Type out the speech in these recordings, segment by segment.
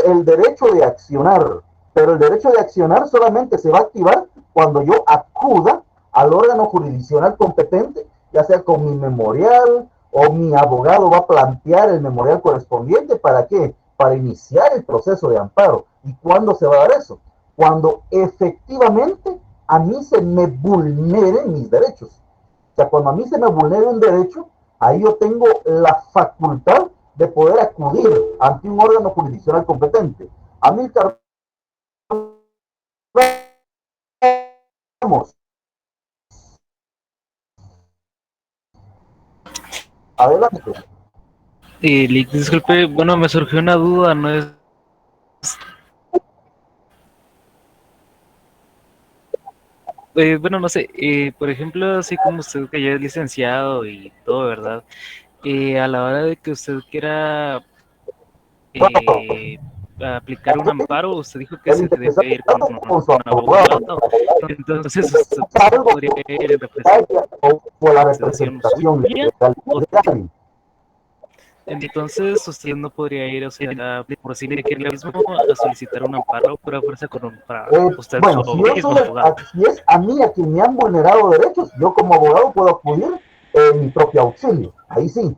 el derecho de accionar, pero el derecho de accionar solamente se va a activar cuando yo acuda al órgano jurisdiccional competente, ya sea con mi memorial o mi abogado va a plantear el memorial correspondiente. ¿Para qué? Para iniciar el proceso de amparo. ¿Y cuándo se va a dar eso? Cuando efectivamente a mí se me vulneren mis derechos. O sea, cuando a mí se me vulnere un derecho, ahí yo tengo la facultad de poder acudir ante un órgano jurisdiccional competente. Amílcar Ramos, adelante. Lick, disculpe, bueno, me surgió una duda, ¿no es? Bueno, no sé, por ejemplo, así como usted que ya es licenciado y todo, ¿verdad? A la hora de que usted quiera eh, aplicar un amparo, usted dijo que El se debe ir con interesado con su un abogado, abogado, entonces usted algo podría ir en o por la representación representación suya, legal o de alguien. entonces usted no podría ir, o sea, por decirle que él mismo a solicitar un amparo por fuerza para usted Bueno, su mismo abogado. si es a mí a quien me han vulnerado derechos, yo como abogado puedo acudir en mi propio auxilio, ahí sí.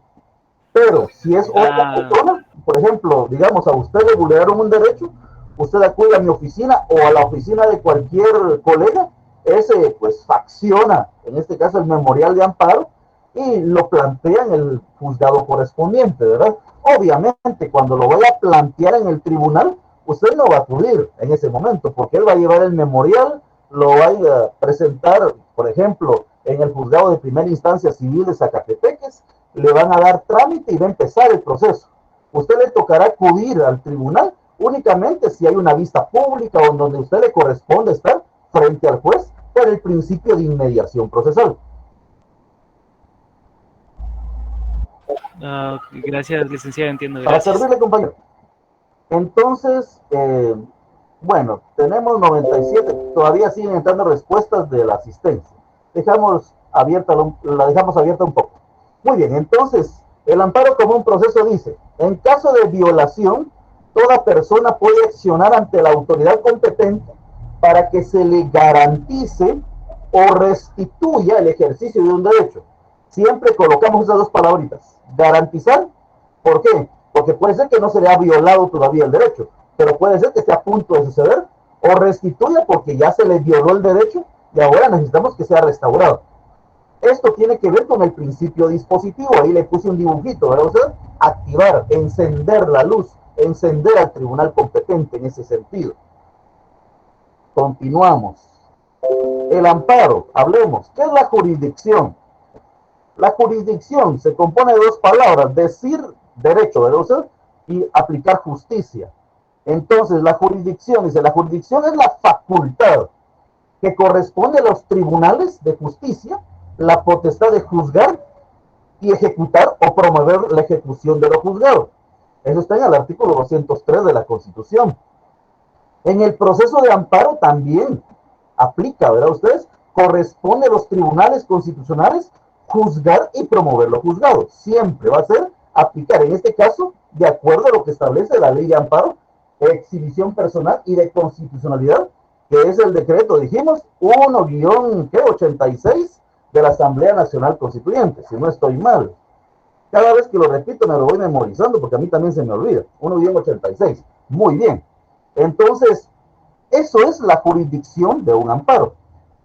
Pero si es otra Ah, persona, por ejemplo, digamos, a usted le vulneraron un derecho, usted acude a mi oficina o a la oficina de cualquier colega, ese pues acciona, en este caso el memorial de amparo, y lo plantea en el juzgado correspondiente, ¿verdad? Obviamente, cuando lo vaya a plantear en el tribunal, usted no va a acudir en ese momento, porque él va a llevar el memorial, lo va a presentar, por ejemplo, en el juzgado de primera instancia civil de Zacatepeques, le van a dar trámite y va a empezar el proceso. Usted le tocará acudir al tribunal únicamente si hay una vista pública o en donde usted le corresponde estar frente al juez por el principio de inmediación procesal. gracias, licenciado, entiendo, Para gracias. servirle, compañero. Entonces, bueno, tenemos 97, todavía siguen entrando respuestas de la asistencia. Dejamos abierta, la dejamos abierta un poco. Muy bien, entonces, el amparo como un proceso dice, en caso de violación, toda persona puede accionar ante la autoridad competente para que se le garantice o restituya el ejercicio de un derecho. Siempre colocamos esas dos palabritas, garantizar. ¿Por qué? Porque puede ser que no se le ha violado todavía el derecho, pero puede ser que esté a punto de suceder, o restituya porque ya se le violó el derecho y ahora necesitamos que sea restaurado. Esto tiene que ver con el principio dispositivo, ahí le puse un dibujito, ¿verdad usted? Activar, encender la luz, encender al tribunal competente en ese sentido. Continuamos. El amparo, hablemos. ¿Qué es la jurisdicción? La jurisdicción se compone de dos palabras, decir derecho, ¿verdad usted? Y aplicar justicia. Entonces, la jurisdicción, dice, la jurisdicción es la facultad que corresponde a los tribunales de justicia, la potestad de juzgar y ejecutar o promover la ejecución de lo juzgado. Eso está en el artículo 203 de la Constitución. En el proceso de amparo también aplica, ¿verdad ustedes? Corresponde a los tribunales constitucionales juzgar y promover lo juzgado. Siempre va a ser aplicar, en este caso, de acuerdo a lo que establece la ley de amparo, exhibición personal y de constitucionalidad, que es el decreto, dijimos, 1-86 de la Asamblea Nacional Constituyente, si no estoy mal. Cada vez que lo repito me lo voy memorizando porque a mí también se me olvida. 1-86. Muy bien. Entonces, eso es la jurisdicción de un amparo.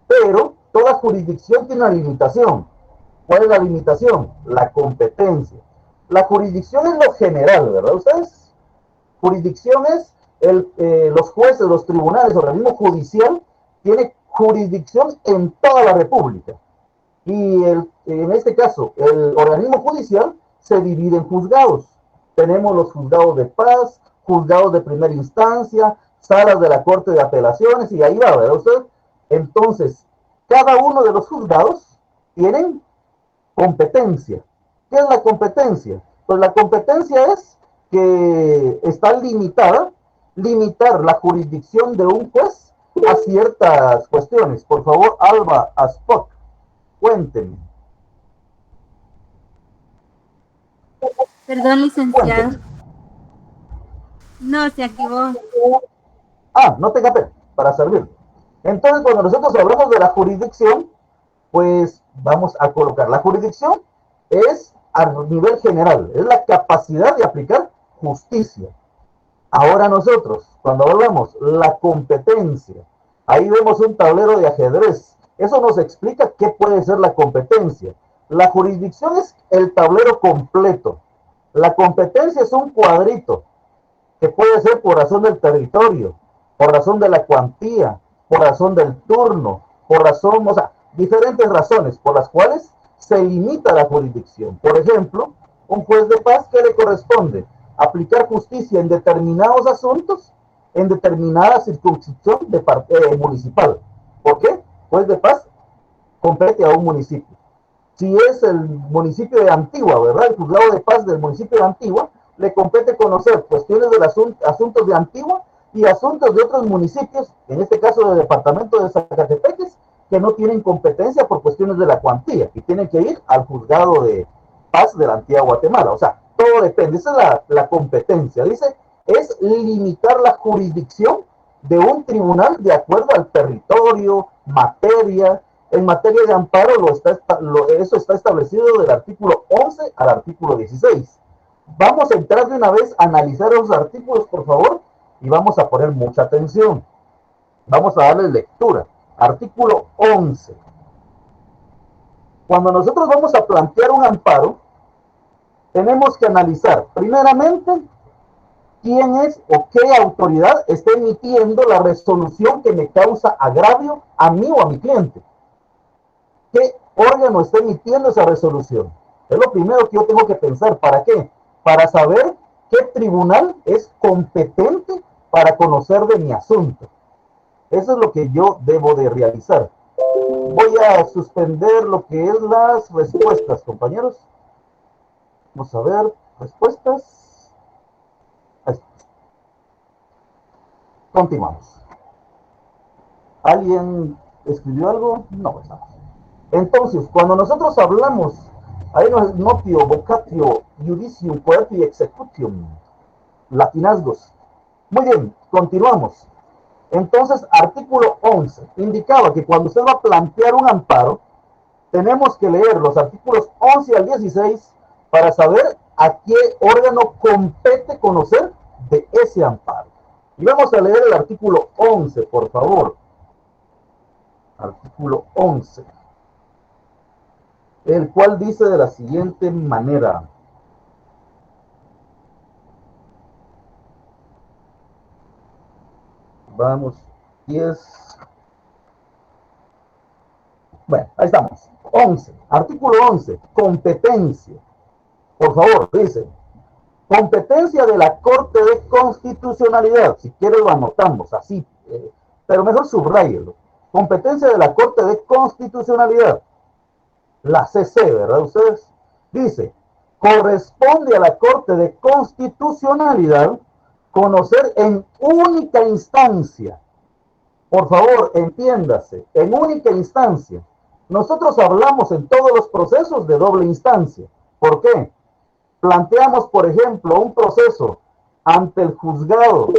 Pero toda jurisdicción tiene una limitación. ¿Cuál es la limitación? La competencia. La jurisdicción es lo general, ¿verdad? Ustedes, jurisdicción es los jueces, los tribunales, organismo judicial, tiene jurisdicción en toda la República. Y en este caso, el organismo judicial se divide en juzgados. Tenemos los juzgados de paz, juzgados de primera instancia, salas de la Corte de Apelaciones, y ahí va, ¿verdad usted? Entonces, cada uno de los juzgados tienen competencia. ¿Qué es la competencia? Pues la competencia es que está limitada, limitar la jurisdicción de un juez a ciertas cuestiones. Por favor, Alba Aspoc, cuéntenme, Perdón, licenciado. cuéntenme. No, se activó. Ah, no tenga pena, para servir. Entonces, cuando nosotros hablamos de la jurisdicción, pues vamos a colocar. La jurisdicción es a nivel general, es la capacidad de aplicar justicia. Ahora nosotros, cuando hablamos la competencia, ahí vemos un tablero de ajedrez. Eso nos explica qué puede ser la competencia. La jurisdicción es el tablero completo. La competencia es un cuadrito que puede ser por razón del territorio, por razón de la cuantía, por razón del turno, por razón, o sea, diferentes razones por las cuales se limita la jurisdicción. Por ejemplo, un juez de paz que le corresponde aplicar justicia en determinados asuntos, en determinada circunscripción municipal. ¿Por qué? Juez de paz compete a un municipio. Si es el municipio de Antigua, ¿verdad? El juzgado de paz del municipio de Antigua, le compete conocer cuestiones de asuntos de Antigua y asuntos de otros municipios, en este caso del departamento de Zacatepeques, que no tienen competencia por cuestiones de la cuantía y tienen que ir al juzgado de paz de la antigua Guatemala. O sea, todo depende. Esa es la competencia. Dice, es limitar la jurisdicción de un tribunal de acuerdo al territorio, materia. En materia de amparo, eso está establecido del artículo 11 al artículo 16. Vamos a entrar de una vez a analizar los artículos, por favor, y vamos a poner mucha atención. Vamos a darle lectura. Artículo 11. Cuando nosotros vamos a plantear un amparo, tenemos que analizar, primeramente, quién es o qué autoridad está emitiendo la resolución que me causa agravio a mí o a mi cliente. ¿Qué órgano está emitiendo esa resolución? Es lo primero que yo tengo que pensar. ¿Para qué? Para saber qué tribunal es competente para conocer de mi asunto. Eso es lo que yo debo de realizar. Voy a suspender lo que es las respuestas, compañeros. Vamos a ver, respuestas. Ahí está. Continuamos. ¿Alguien escribió algo? No, estamos. Entonces, cuando nosotros hablamos, ahí nos notio, vocatio, judicium, coercio y executium, latinazgos. Muy bien, continuamos. Entonces, artículo 11 indicaba que cuando usted va a plantear un amparo, tenemos que leer los artículos 11 al 16 para saber a qué órgano compete conocer de ese amparo. Y vamos a leer el artículo 11, por favor. Artículo 11. El cual dice de la siguiente manera. Vamos, 10. Bueno, ahí estamos. 11. Artículo 11. Competencia. Por favor, dice. Competencia de la Corte de Constitucionalidad. Si quiere lo anotamos así, pero mejor subrayelo. Competencia de la Corte de Constitucionalidad. La CC, ¿verdad? Ustedes. Dice, corresponde a la Corte de Constitucionalidad conocer en única instancia. Por favor, entiéndase, en única instancia. Nosotros hablamos en todos los procesos de doble instancia. ¿Por qué? Planteamos, por ejemplo, un proceso ante el juzgado.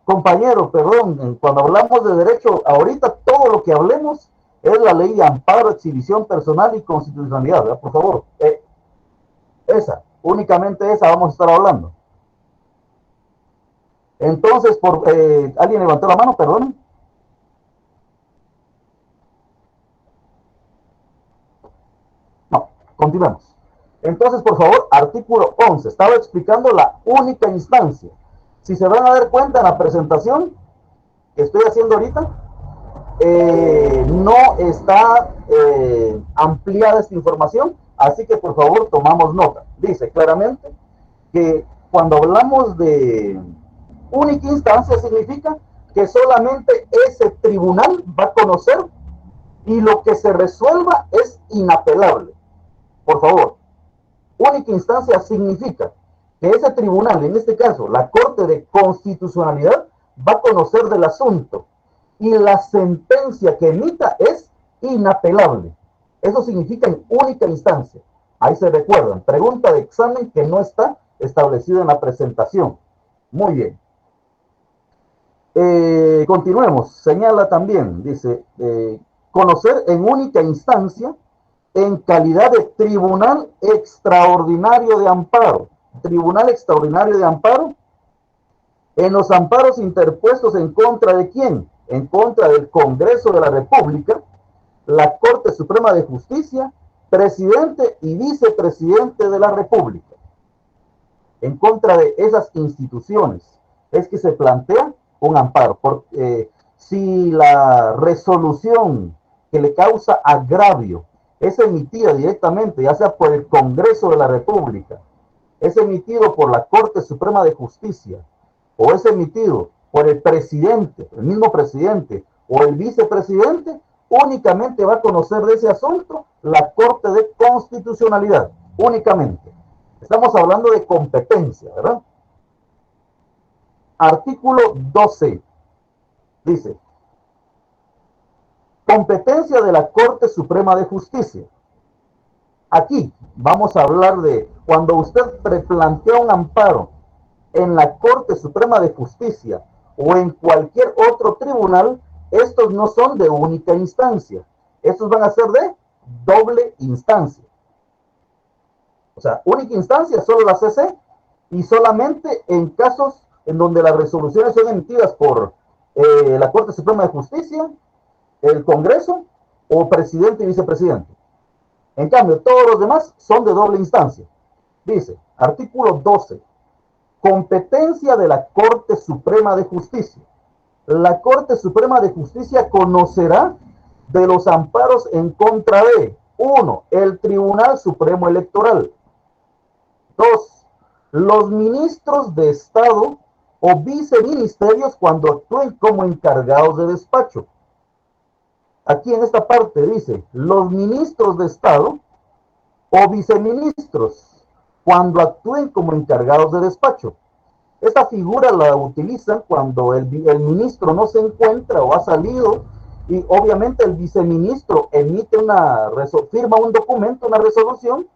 Compañero, perdón, cuando hablamos de derecho, ahorita todo lo que hablemos es la ley de amparo, exhibición personal y constitucionalidad, ¿verdad? Por favor, únicamente esa vamos a estar hablando. Entonces, ¿alguien levantó la mano? Perdón. No, continuemos. Entonces, por favor, artículo 11. Estaba explicando la única instancia. Si se van a dar cuenta en la presentación que estoy haciendo ahorita, no está ampliada esta información, así que por favor tomamos nota. Dice claramente que cuando hablamos de única instancia significa que solamente ese tribunal va a conocer y lo que se resuelva es inapelable. Por favor, única instancia significa que ese tribunal, en este caso la Corte de Constitucionalidad, va a conocer del asunto y la sentencia que emita es inapelable. Eso significa en única instancia. Ahí se recuerdan. Pregunta de examen que no está establecida en la presentación. Muy bien. Continuemos. Señala también, dice, conocer en única instancia en calidad de tribunal extraordinario de amparo. Tribunal extraordinario de amparo en los amparos interpuestos en contra de quién? En contra del Congreso de la República, la Corte Suprema de Justicia, presidente y vicepresidente de la República. En contra de esas instituciones es que se plantea un amparo. Porque si la resolución que le causa agravio es emitida directamente, ya sea por el Congreso de la República, es emitido por la Corte Suprema de Justicia, o es emitido por el presidente, el mismo presidente, o el vicepresidente, únicamente va a conocer de ese asunto la Corte de Constitucionalidad, únicamente. Estamos hablando de competencia, ¿verdad? Artículo 12 dice, competencia de la Corte Suprema de Justicia. Aquí vamos a hablar de cuando usted plantea un amparo en la Corte Suprema de Justicia o en cualquier otro tribunal, estos no son de única instancia, estos van a ser de doble instancia. O sea, única instancia solo la CC y solamente en casos en donde las resoluciones son emitidas por la Corte Suprema de Justicia, el Congreso o presidente y vicepresidente. En cambio, todos los demás son de doble instancia. Dice, artículo 12, competencia de la Corte Suprema de Justicia. La Corte Suprema de Justicia conocerá de los amparos en contra de 1. El Tribunal Supremo Electoral. 2. Los ministros de Estado o viceministerios cuando actúen como encargados de despacho. Aquí en esta parte dice, los ministros de Estado o viceministros cuando actúen como encargados de despacho. Esta figura la utilizan cuando el ministro no se encuentra o ha salido y obviamente el viceministro emite firma un documento, una resolución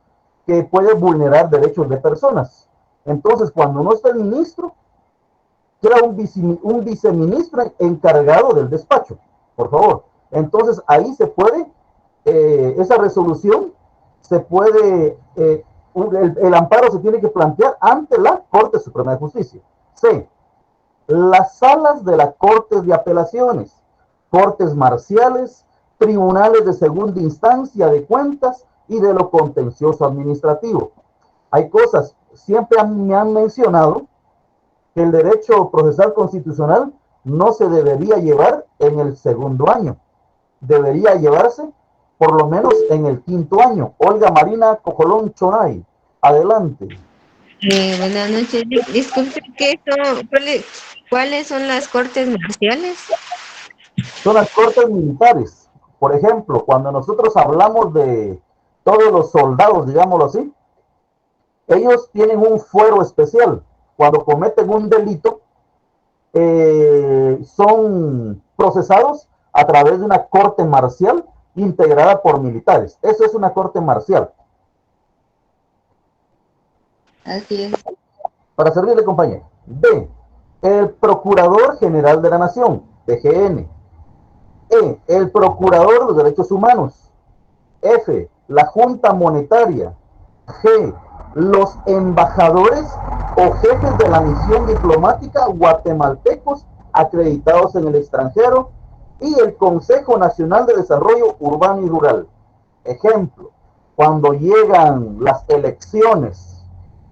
que puede vulnerar derechos de personas. Entonces, cuando no está el ministro, queda un viceministro encargado del despacho, por favor. Entonces, ahí se puede, esa resolución, se puede, el amparo se tiene que plantear ante la Corte Suprema de Justicia. C. Las salas de las Cortes de Apelaciones, Cortes Marciales, Tribunales de Segunda Instancia de Cuentas y de lo Contencioso Administrativo. Hay cosas, siempre me han mencionado que el derecho procesal constitucional no se debería llevar en el segundo año, debería llevarse por lo menos en el quinto año. Olga Marina Cojolón Chonay, adelante. Buenas noches. Disculpe, ¿cuáles son las cortes marciales? Son las cortes militares. Por ejemplo, cuando nosotros hablamos de todos los soldados, digámoslo así, ellos tienen un fuero especial. Cuando cometen un delito, son procesados a través de una corte marcial integrada por militares. Eso es una corte marcial. Así es. Para servirle, compañero. B. El Procurador General de la Nación, PGN. E. El Procurador de los Derechos Humanos. F. La Junta Monetaria. G. Los embajadores o jefes de la misión diplomática guatemaltecos acreditados en el extranjero y el Consejo Nacional de Desarrollo Urbano y Rural. Ejemplo, cuando llegan las elecciones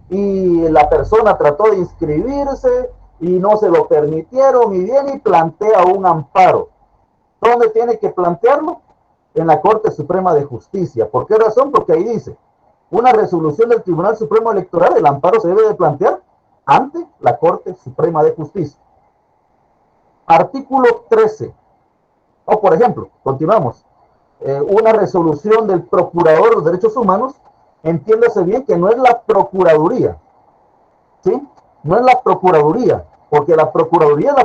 y la persona trató de inscribirse y no se lo permitieron y viene y plantea un amparo. ¿Dónde tiene que plantearlo? En la Corte Suprema de Justicia. ¿Por qué razón? Porque ahí dice, una resolución del Tribunal Supremo Electoral, el amparo se debe de plantear ante la Corte Suprema de Justicia. Artículo 13. O por ejemplo, continuamos, una resolución del Procurador de los Derechos Humanos, entiéndase bien que no es la Procuraduría, ¿sí? No es la Procuraduría, porque la Procuraduría es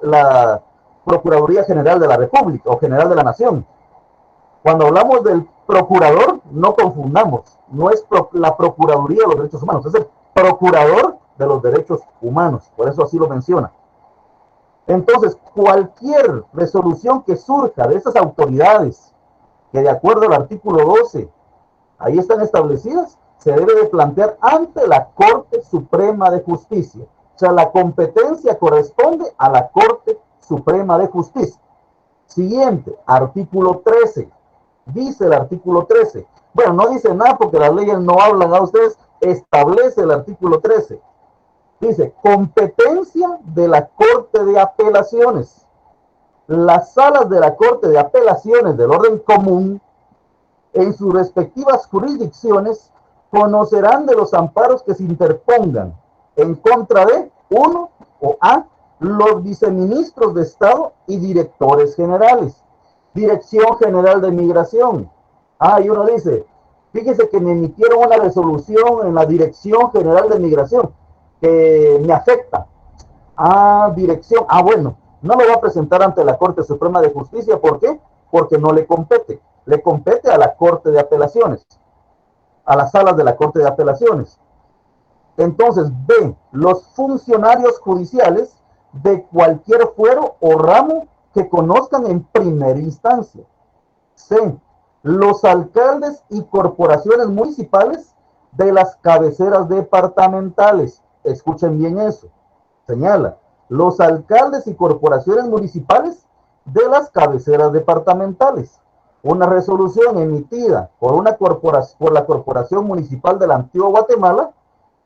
la Procuraduría General de la República o General de la Nación. Cuando hablamos del procurador, no confundamos, no es la Procuraduría de los Derechos Humanos, es el Procurador de los Derechos Humanos, por eso así lo menciona. Entonces, cualquier resolución que surja de esas autoridades, que de acuerdo al artículo 12, ahí están establecidas, se debe de plantear ante la Corte Suprema de Justicia. O sea, la competencia corresponde a la Corte Suprema de Justicia. Siguiente, artículo 13. Dice el artículo 13. Bueno, no dice nada porque las leyes no hablan a ustedes. Establece el artículo 13. Dice, competencia de la Corte de Apelaciones. Las salas de la Corte de Apelaciones del orden común, en sus respectivas jurisdicciones, conocerán de los amparos que se interpongan en contra de, uno, o A, los viceministros de Estado y directores generales. Dirección General de Migración. Y uno dice, fíjese que me emitieron una resolución en la Dirección General de Migración que me afecta. Dirección. Bueno, no lo va a presentar ante la Corte Suprema de Justicia. ¿Por qué? Porque no le compete. Le compete a la Corte de Apelaciones, a las salas de la Corte de Apelaciones. Entonces, B, los funcionarios judiciales de cualquier fuero o ramo que conozcan en primera instancia. C, los alcaldes y corporaciones municipales de las cabeceras departamentales. Escuchen bien eso. Señala, los alcaldes y corporaciones municipales de las cabeceras departamentales. Una resolución emitida por la Corporación Municipal de la Antigua Guatemala,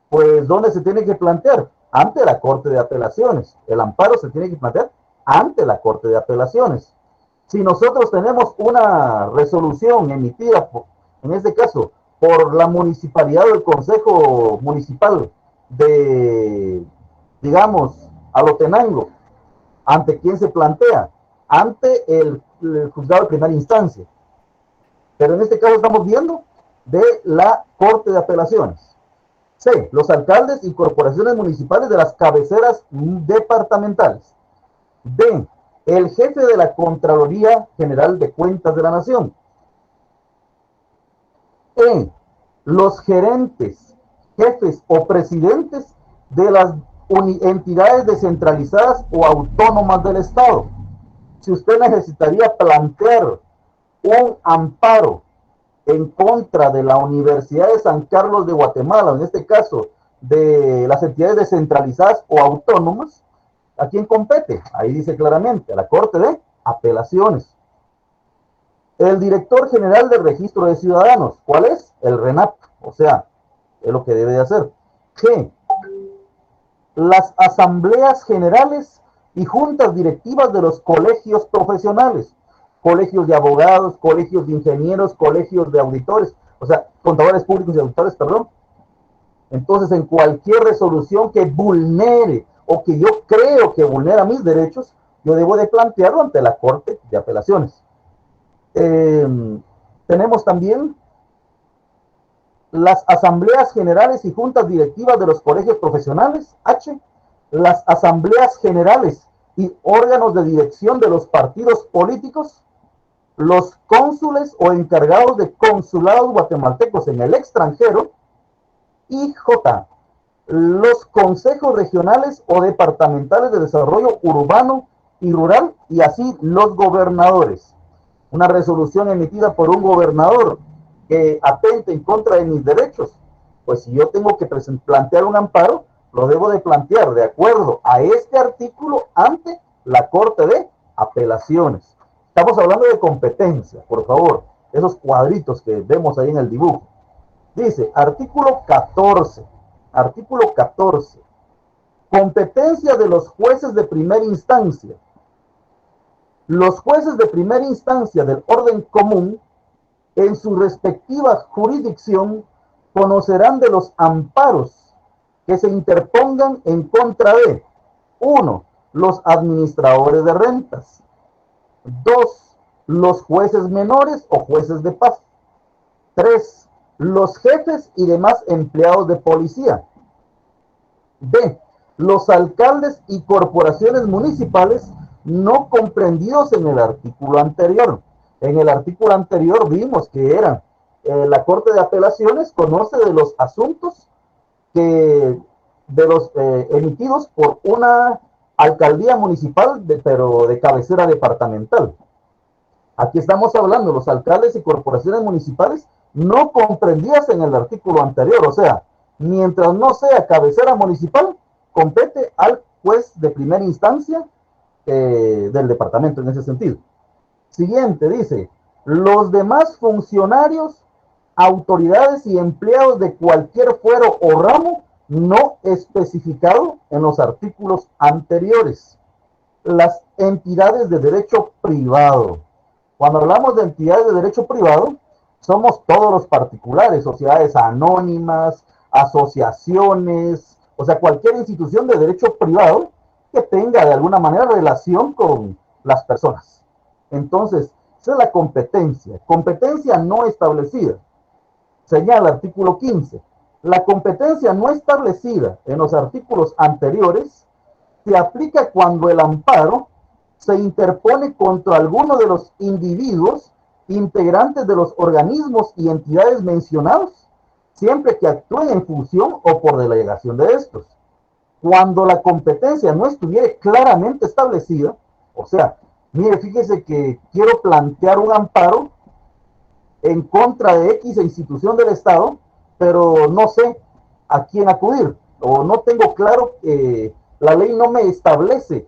pues ¿dónde se tiene que plantear? Ante la Corte de Apelaciones. El amparo se tiene que plantear ante la Corte de Apelaciones. Si nosotros tenemos una resolución emitida, en este caso, por la municipalidad del Consejo Municipal de, digamos, Alotenango, ¿ante quién se plantea? Ante el juzgado de primera instancia. Pero en este caso estamos viendo de la Corte de Apelaciones. C, los alcaldes y corporaciones municipales de las cabeceras departamentales. D, el jefe de la Contraloría General de Cuentas de la Nación. E, los gerentes, jefes o presidentes de las entidades descentralizadas o autónomas del Estado. Si usted necesitaría plantear un amparo en contra de la Universidad de San Carlos de Guatemala, en este caso de las entidades descentralizadas o autónomas, ¿a quién compete? Ahí dice claramente, a la Corte de Apelaciones. El director general del Registro de Ciudadanos, ¿cuál es? El RENAP, o sea, es lo que debe de hacer. G, las asambleas generales y juntas directivas de los colegios profesionales, colegios de abogados, colegios de ingenieros, colegios de auditores, o sea, contadores públicos y auditores, perdón. Entonces, en cualquier resolución que vulnere o que yo creo que vulnera mis derechos, yo debo de plantearlo ante la Corte de Apelaciones. Tenemos también las asambleas generales y juntas directivas de los colegios profesionales, H, las asambleas generales y órganos de dirección de los partidos políticos, los cónsules o encargados de consulados guatemaltecos en el extranjero, y J, los consejos regionales o departamentales de desarrollo urbano y rural, y así los gobernadores. Una resolución emitida por un gobernador que atente en contra de mis derechos, pues si yo tengo que plantear un amparo, lo debo de plantear de acuerdo a este artículo ante la Corte de Apelaciones. Estamos hablando de competencia, por favor, esos cuadritos que vemos ahí en el dibujo. Dice, artículo 14, competencia de los jueces de primera instancia. Los jueces de primera instancia del orden común, en su respectiva jurisdicción, conocerán de los amparos que se interpongan en contra de, 1, los administradores de rentas, 2, los jueces menores o jueces de paz, 3, los jefes y demás empleados de policía, D, los alcaldes y corporaciones municipales no comprendidos en el artículo anterior. En el artículo anterior vimos que era la Corte de Apelaciones conoce de los asuntos que de los emitidos por una alcaldía municipal, pero de cabecera departamental. Aquí estamos hablando, los alcaldes y corporaciones municipales no comprendidas en el artículo anterior, o sea, mientras no sea cabecera municipal, compete al juez de primera instancia del departamento en ese sentido. Siguiente, dice, los demás funcionarios, autoridades y empleados de cualquier fuero o ramo no especificado en los artículos anteriores. Las entidades de derecho privado. Cuando hablamos de entidades de derecho privado, somos todos los particulares, sociedades anónimas, asociaciones, o sea, cualquier institución de derecho privado que tenga de alguna manera relación con las personas. Entonces, esa es la competencia. Competencia no establecida. Señala el artículo 15. La competencia no establecida en los artículos anteriores se aplica cuando el amparo se interpone contra alguno de los individuos integrantes de los organismos y entidades mencionados, siempre que actúen en función o por delegación de estos. Cuando la competencia no estuviere claramente establecida, o sea, mire, fíjese que quiero plantear un amparo en contra de X institución del Estado, pero no sé a quién acudir, o no tengo claro que la ley no me establece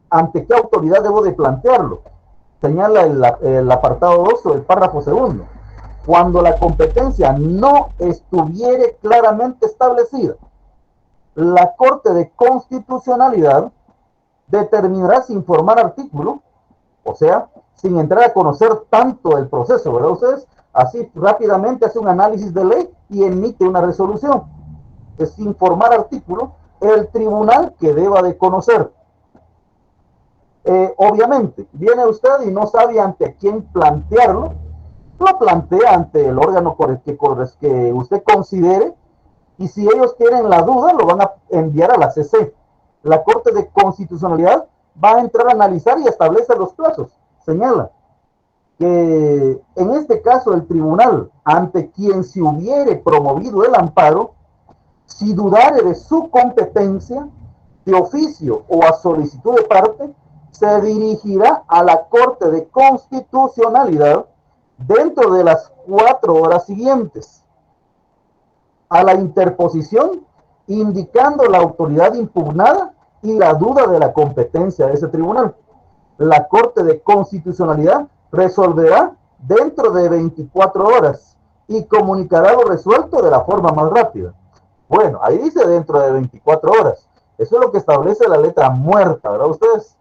ante qué autoridad debo de plantearlo. Señala el apartado 2 o el párrafo segundo. Cuando la competencia no estuviere claramente establecida, la Corte de Constitucionalidad determinará sin formar artículo, o sea, sin entrar a conocer tanto el proceso, ¿verdad ustedes? Así rápidamente hace un análisis de ley y emite una resolución. Es sin formar artículo el tribunal que deba de conocer. Obviamente, viene usted y no sabe ante quién plantearlo, lo plantea ante el órgano que usted considere, y si ellos tienen la duda, lo van a enviar a la CC. La Corte de Constitucionalidad va a entrar a analizar y establecer los plazos. Señala que en este caso el tribunal, ante quien se hubiere promovido el amparo, si dudare de su competencia, de oficio o a solicitud de parte, se dirigirá a la Corte de Constitucionalidad dentro de las 4 horas siguientes a la interposición, indicando la autoridad impugnada y la duda de la competencia de ese tribunal. La Corte de Constitucionalidad resolverá dentro de 24 horas y comunicará lo resuelto de la forma más rápida. Bueno, ahí dice dentro de 24 horas. Eso es lo que establece la letra muerta, ¿verdad ustedes?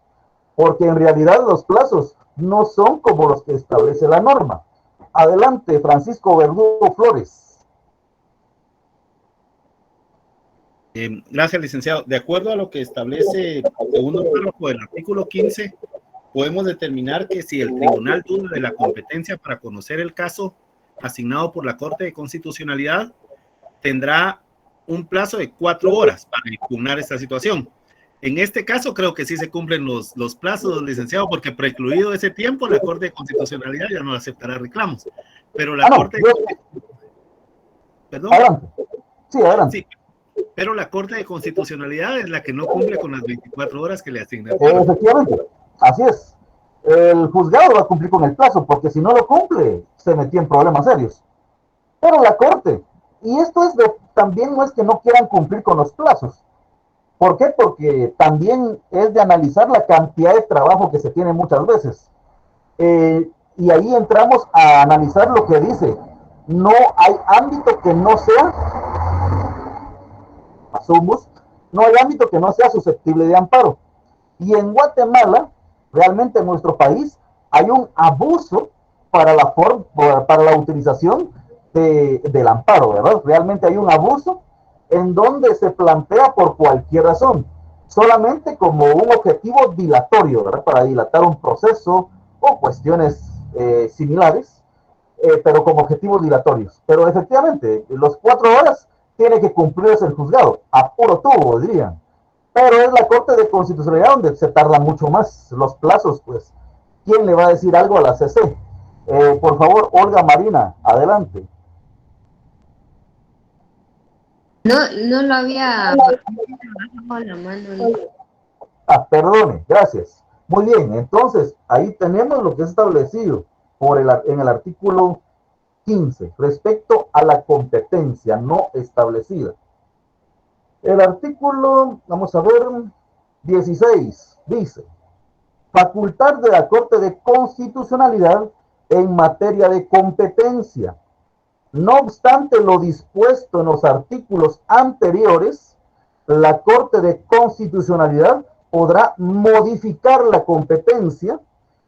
Porque en realidad los plazos no son como los que establece la norma. Adelante, Francisco Verdugo Flores. Gracias, licenciado. De acuerdo a lo que establece el segundo párrafo del artículo 15, podemos determinar que si el tribunal duda de la competencia para conocer el caso asignado por la Corte de Constitucionalidad, tendrá un plazo de 4 horas para impugnar esta situación. En este caso creo que sí se cumplen los plazos, licenciado, porque precluido ese tiempo, la Corte de Constitucionalidad ya no aceptará reclamos. Pero la Corte... ¿Perdón? Adelante. Sí, adelante. Sí. Pero la Corte de Constitucionalidad es la que no cumple con las 24 horas que le asigna. Efectivamente, así es. El juzgado va a cumplir con el plazo, porque si no lo cumple, se metió en problemas serios. Pero la Corte, y esto es también no es que no quieran cumplir con los plazos. ¿Por qué? Porque también es de analizar la cantidad de trabajo que se tiene muchas veces. Y ahí entramos a analizar lo que dice. No hay ámbito que no sea, asumos, no hay ámbito que no sea susceptible de amparo. Y en Guatemala, realmente en nuestro país, hay un abuso para la utilización del amparo, ¿verdad? Realmente hay un abuso en donde se plantea por cualquier razón, solamente como un objetivo dilatorio, ¿verdad? Para dilatar un proceso o cuestiones similares, pero como objetivos dilatorios. Pero efectivamente, los 4 horas tiene que cumplirse el juzgado, a puro tubo, dirían. Pero es la Corte de Constitucionalidad donde se tarda mucho más los plazos, pues. ¿Quién le va a decir algo a la CC? Por favor, Olga Marina, adelante. No lo había bajado la mano. Perdone, gracias. Muy bien, entonces ahí tenemos lo que es establecido en el artículo 15 respecto a la competencia no establecida. El artículo, vamos a ver, 16 dice: facultad de la Corte de Constitucionalidad en materia de competencia. No obstante lo dispuesto en los artículos anteriores, la Corte de Constitucionalidad podrá modificar la competencia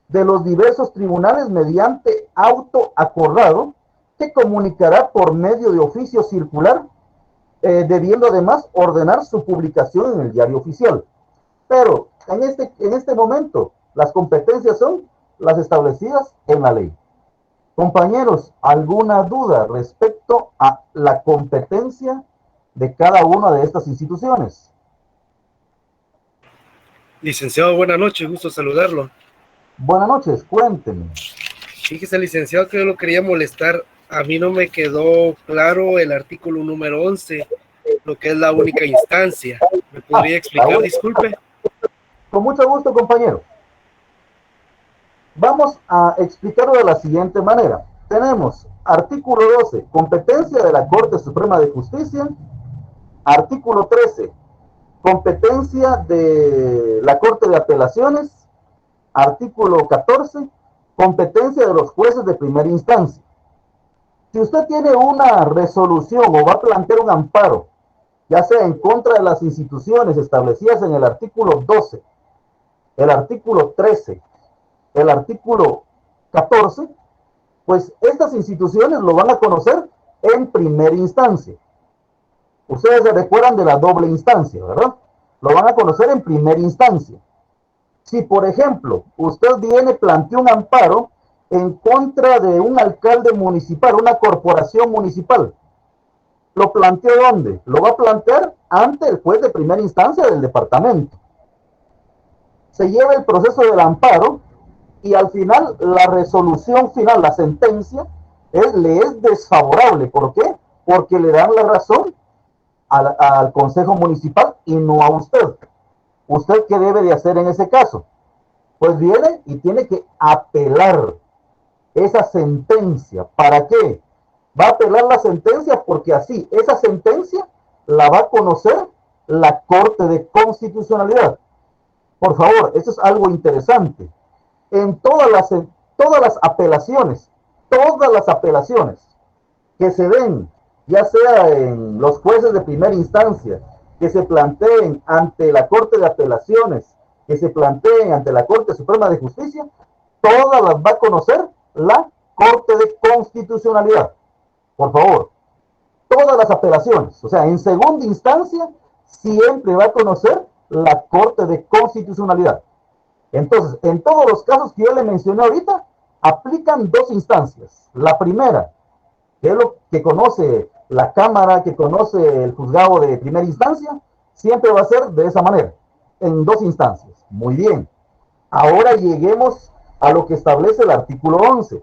de los diversos tribunales mediante auto acordado que comunicará por medio de oficio circular, debiendo además ordenar su publicación en el diario oficial. Pero en este momento las competencias son las establecidas en la ley. Compañeros, ¿alguna duda respecto a la competencia de cada una de estas instituciones? Licenciado, buenas noches, gusto saludarlo. Buenas noches, cuénteme. Fíjese, licenciado, que yo lo quería molestar. A mí no me quedó claro el artículo número 11, lo que es la única instancia. ¿Me podría explicar? Disculpe. Con mucho gusto, compañero. Vamos a explicarlo de la siguiente manera. Tenemos artículo 12, competencia de la Corte Suprema de Justicia. Artículo 13, competencia de la Corte de Apelaciones. Artículo 14, competencia de los jueces de primera instancia. Si usted tiene una resolución o va a plantear un amparo, ya sea en contra de las instituciones establecidas en el artículo 12, el artículo 13, el artículo 14, pues estas instituciones lo van a conocer en primera instancia. Ustedes se recuerdan de la doble instancia, ¿verdad? Lo van a conocer en primera instancia. Si, por ejemplo, usted plantea un amparo en contra de un alcalde municipal, una corporación municipal, ¿lo plantea dónde? Lo va a plantear ante el juez de primera instancia del departamento. Se lleva el proceso del amparo y al final la resolución final, la sentencia, le es desfavorable. ¿Por qué? Porque le dan la razón al Consejo Municipal y no a usted. ¿Usted qué debe de hacer en ese caso? Pues viene y tiene que apelar esa sentencia. ¿Para qué? Va a apelar la sentencia porque así, esa sentencia la va a conocer la Corte de Constitucionalidad. Por favor, eso es algo interesante. En todas las apelaciones que se den, ya sea en los jueces de primera instancia, que se planteen ante la Corte de Apelaciones, que se planteen ante la Corte Suprema de Justicia, todas las va a conocer la Corte de Constitucionalidad. Por favor, todas las apelaciones, o sea, en segunda instancia, siempre va a conocer la Corte de Constitucionalidad. Entonces, en todos los casos que yo le mencioné ahorita, aplican dos instancias. La primera, que es lo que conoce la Cámara, que conoce el juzgado de primera instancia, siempre va a ser de esa manera, en dos instancias. Muy bien. Ahora lleguemos a lo que establece el artículo 11.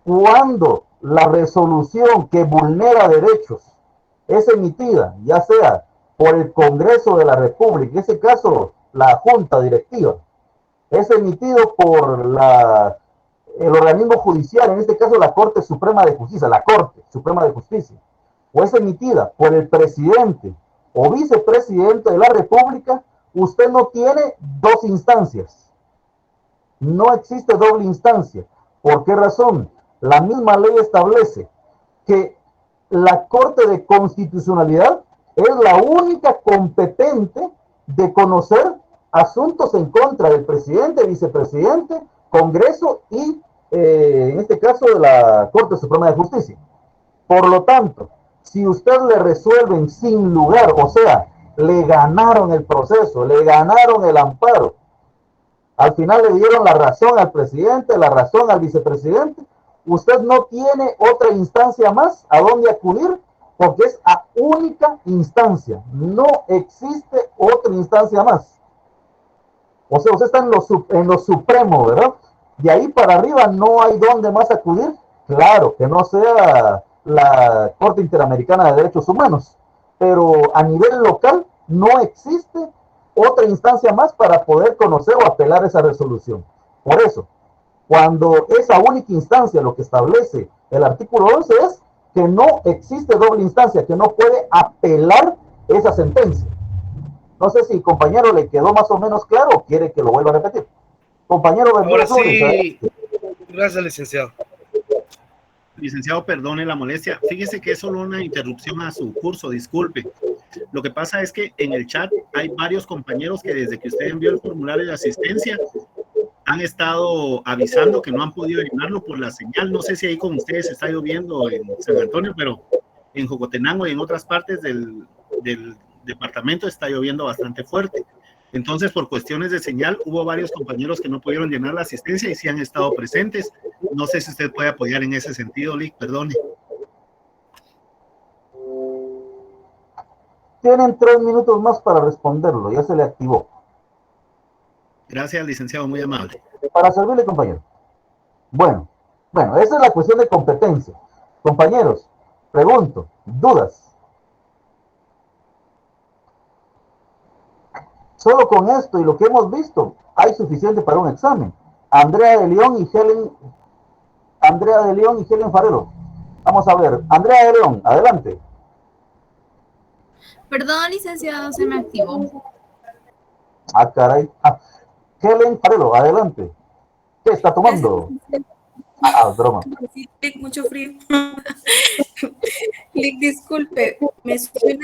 Cuando la resolución que vulnera derechos es emitida, ya sea por el Congreso de la República, en ese caso la Junta Directiva, es emitido por el organismo judicial, en este caso la Corte Suprema de Justicia, la Corte Suprema de Justicia, o es emitida por el presidente o vicepresidente de la República, usted no tiene dos instancias. No existe doble instancia. ¿Por qué razón? La misma ley establece que la Corte de Constitucionalidad es la única competente de conocer asuntos en contra del presidente, vicepresidente, Congreso y, en este caso, de la Corte Suprema de Justicia. Por lo tanto, si usted le resuelven sin lugar, o sea, le ganaron el proceso, le ganaron el amparo, al final le dieron la razón al presidente, la razón al vicepresidente, usted no tiene otra instancia más a donde acudir, porque es a única instancia, no existe otra instancia más. O sea, usted está en lo supremo, ¿verdad? De ahí para arriba no hay donde más acudir. Claro, que no sea la Corte Interamericana de Derechos Humanos, pero a nivel local no existe otra instancia más para poder conocer o apelar esa resolución. Por eso, cuando esa única instancia, lo que establece el artículo 11 es que no existe doble instancia, que no puede apelar esa sentencia. No sé si, compañero, le quedó más o menos claro o quiere que lo vuelva a repetir. Compañero Ahora Bermúdez Flores, sí, gracias, licenciado. Licenciado, perdone la molestia. Fíjese que es solo una interrupción a su curso, disculpe. Lo que pasa es que en el chat hay varios compañeros que desde que usted envió el formulario de asistencia han estado avisando que no han podido llenarlo por la señal. No sé si ahí con ustedes está lloviendo en San Antonio, pero en Jocotenango y en otras partes del departamento está lloviendo bastante fuerte. Entonces, por cuestiones de señal, hubo varios compañeros que no pudieron llenar la asistencia y sí han estado presentes. No sé si usted puede apoyar en ese sentido, Lick, perdone. tienen 3 minutos más para responderlo, ya se le activó. Gracias, licenciado, muy amable. Para servirle, compañero. Bueno, esa es la cuestión de competencia. Compañeros, pregunto, ¿dudas? Solo con esto y lo que hemos visto, hay suficiente para un examen. Andrea de León y Helen Farero. Vamos a ver, Andrea de León, adelante. Perdón, licenciado, se me activó. Ah, caray. Helen Farero, adelante. ¿Qué está tomando? Broma. Sí, mucho frío. Lick, disculpe, me surgió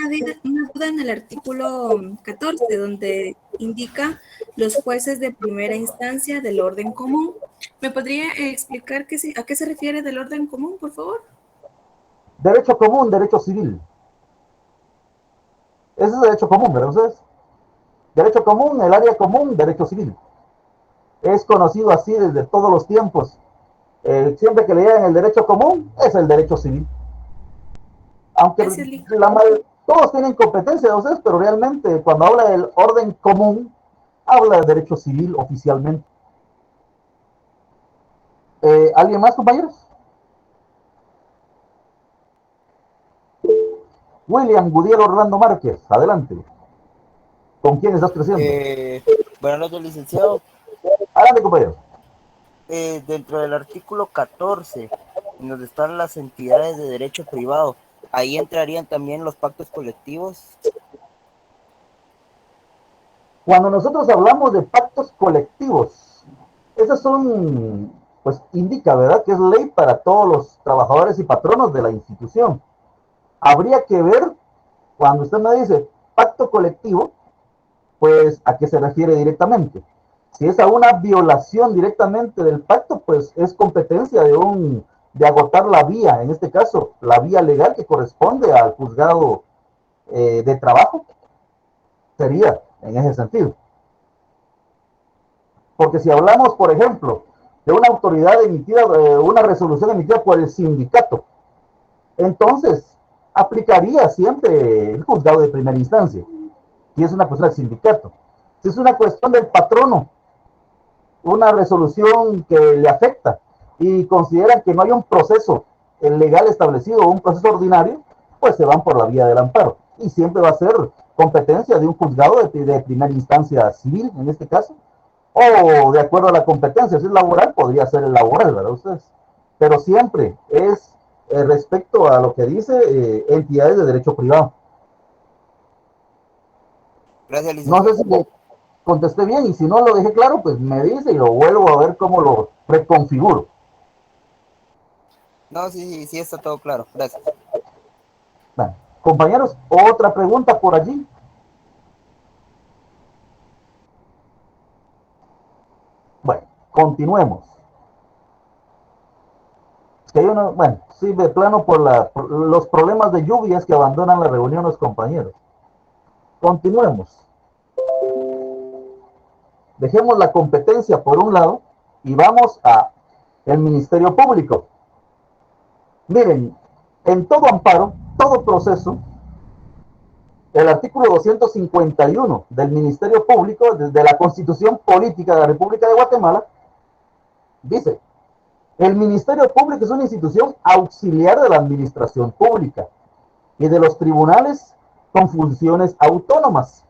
una duda en el artículo 14, donde indica los jueces de primera instancia del orden común. ¿Me podría explicar a qué se refiere del orden común, por favor? Derecho común, derecho civil. Ese es derecho común, ¿verdad ustedes? Derecho común, el área común, derecho civil. Es conocido así desde todos los tiempos. Siempre que le llegan el derecho común, es el derecho civil. Aunque todos tienen competencia de ustedes, pero realmente cuando habla del orden común, habla de derecho civil oficialmente. ¿Alguien más, compañeros? William Gudiel Orlando Márquez, adelante. ¿Con quién estás creciendo? Buenas noches, licenciado. Adelante, compañero. Dentro del artículo 14, en donde están las entidades de derecho privado, ahí entrarían también los pactos colectivos. Cuando nosotros hablamos de pactos colectivos, esos son, pues indica, ¿verdad?, que es ley para todos los trabajadores y patronos de la institución. Habría que ver, cuando usted me dice pacto colectivo, pues a qué se refiere directamente. Si es a una violación directamente del pacto, pues es competencia de agotar la vía, en este caso, la vía legal que corresponde al juzgado de trabajo, sería en ese sentido. Porque si hablamos, por ejemplo, de una autoridad emitida, una resolución emitida por el sindicato, entonces aplicaría siempre el juzgado de primera instancia, y es una cuestión del sindicato. Si es una cuestión del patrono, una resolución que le afecta y consideran que no hay un proceso legal establecido o un proceso ordinario, pues se van por la vía del amparo. Y siempre va a ser competencia de un juzgado de primera instancia civil, en este caso, o de acuerdo a la competencia, si es laboral, podría ser el laboral, ¿verdad ustedes? Pero siempre es respecto a lo que dice entidades de derecho privado. Gracias, licenciado. No sé si le contesté bien, y si no lo dejé claro, pues me dice y lo vuelvo a ver cómo lo reconfiguro. No, sí, está todo claro. Gracias. Bueno, compañeros, otra pregunta por allí. Bueno, continuemos. Que hay uno, bueno, sí, de plano por los problemas de lluvias que abandonan la reunión los compañeros. Continuemos. Dejemos la competencia por un lado y vamos a el Ministerio Público. Miren, en todo amparo, todo proceso, el artículo 251 del Ministerio Público, de la Constitución Política de la República de Guatemala, dice: el Ministerio Público es una institución auxiliar de la administración pública y de los tribunales con funciones autónomas.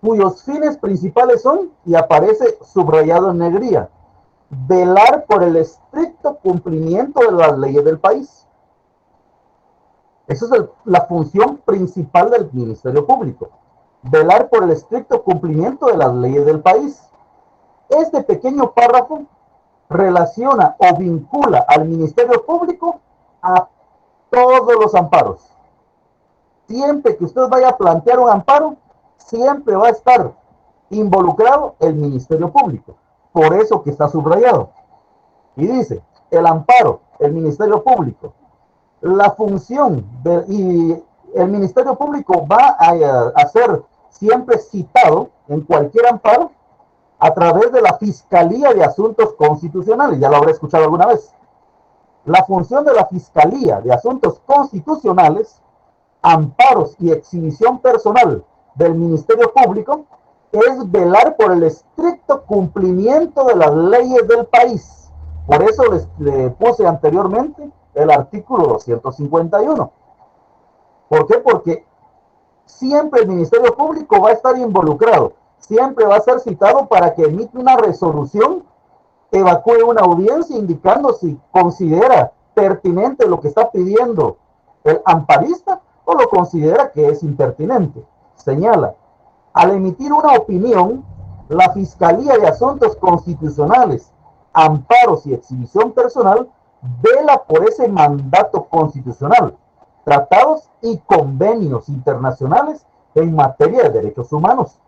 cuyos fines principales son, y aparece subrayado en negría, velar por el estricto cumplimiento de las leyes del país. Esa es la función principal del Ministerio Público, velar por el estricto cumplimiento de las leyes del país. Este pequeño párrafo relaciona o vincula al Ministerio Público a todos los amparos. Siempre que usted vaya a plantear un amparo, siempre va a estar involucrado el Ministerio Público. Por eso que está subrayado. Y dice, el amparo, el Ministerio Público, la función y el Ministerio Público va a ser siempre citado en cualquier amparo a través de la Fiscalía de Asuntos Constitucionales. Ya lo habré escuchado alguna vez. La función de la Fiscalía de Asuntos Constitucionales, amparos y exhibición personal del Ministerio Público es velar por el estricto cumplimiento de las leyes del país. Por eso le puse anteriormente el artículo 251. ¿Por qué? Porque siempre el Ministerio Público va a estar involucrado, siempre va a ser citado para que emita una resolución, evacúe una audiencia indicando si considera pertinente lo que está pidiendo el amparista o lo considera que es impertinente. Señala, al emitir una opinión, la Fiscalía de Asuntos Constitucionales, amparos y exhibición personal vela por ese mandato constitucional, tratados y convenios internacionales en materia de derechos humanos,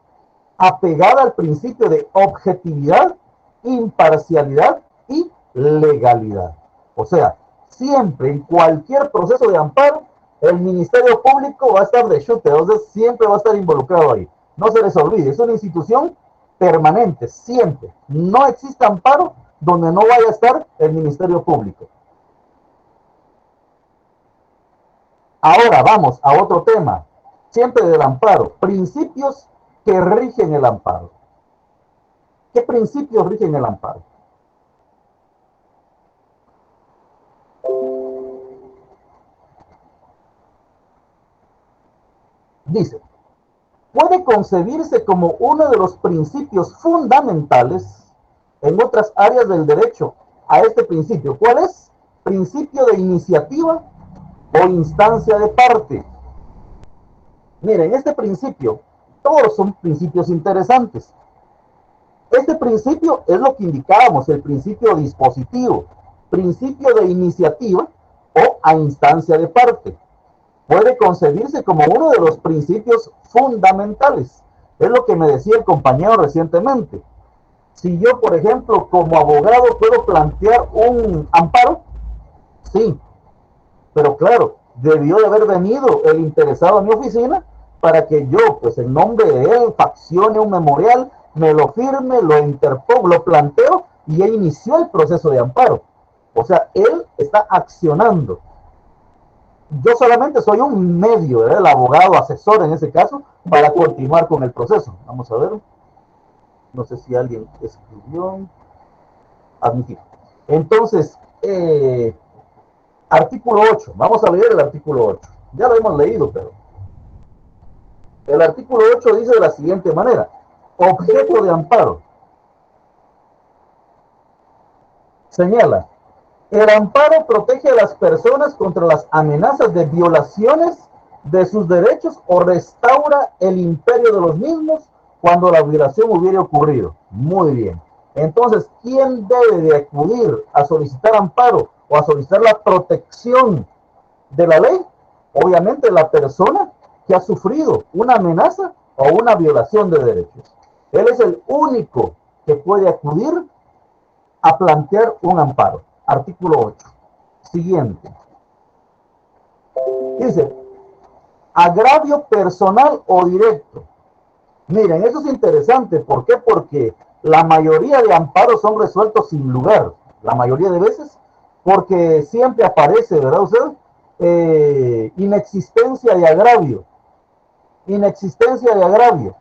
apegada al principio de objetividad, imparcialidad y legalidad. O sea, siempre en cualquier proceso de amparo, el Ministerio Público va a estar de chute, entonces siempre va a estar involucrado ahí. No se les olvide, es una institución permanente, siempre. No existe amparo donde no vaya a estar el Ministerio Público. Ahora vamos a otro tema, siempre del amparo, principios que rigen el amparo. ¿Qué principios rigen el amparo? Dice, puede concebirse como uno de los principios fundamentales en otras áreas del derecho a este principio. ¿Cuál es? Principio de iniciativa o instancia de parte. Miren, este principio, todos son principios interesantes. Este principio es lo que indicábamos, el principio dispositivo, principio de iniciativa o a instancia de parte. Puede concebirse como uno de los principios fundamentales. Es lo que me decía el compañero recientemente. Si yo, por ejemplo, como abogado puedo plantear un amparo, sí, pero claro, debió de haber venido el interesado a mi oficina para que yo, pues en nombre de él, faccione un memorial, me lo firme, lo interpongo, lo planteo y él inició el proceso de amparo. O sea, él está accionando. Yo solamente soy un medio, el abogado asesor en ese caso, para continuar con el proceso. Vamos a ver. No sé si alguien escribió. Admitir. Entonces, artículo 8. Vamos a leer el artículo 8. Ya lo hemos leído, pero el artículo 8 dice de la siguiente manera. Objeto de amparo. Señala. El amparo protege a las personas contra las amenazas de violaciones de sus derechos o restaura el imperio de los mismos cuando la violación hubiera ocurrido. Muy bien. Entonces, ¿quién debe de acudir a solicitar amparo o a solicitar la protección de la ley? Obviamente la persona que ha sufrido una amenaza o una violación de derechos. Él es el único que puede acudir a plantear un amparo. Artículo 8. Siguiente. Dice, agravio personal o directo. Miren, eso es interesante. ¿Por qué? Porque la mayoría de amparos son resueltos sin lugar. La mayoría de veces. Porque siempre aparece, ¿verdad usted? Inexistencia de agravio. Inexistencia de agravio.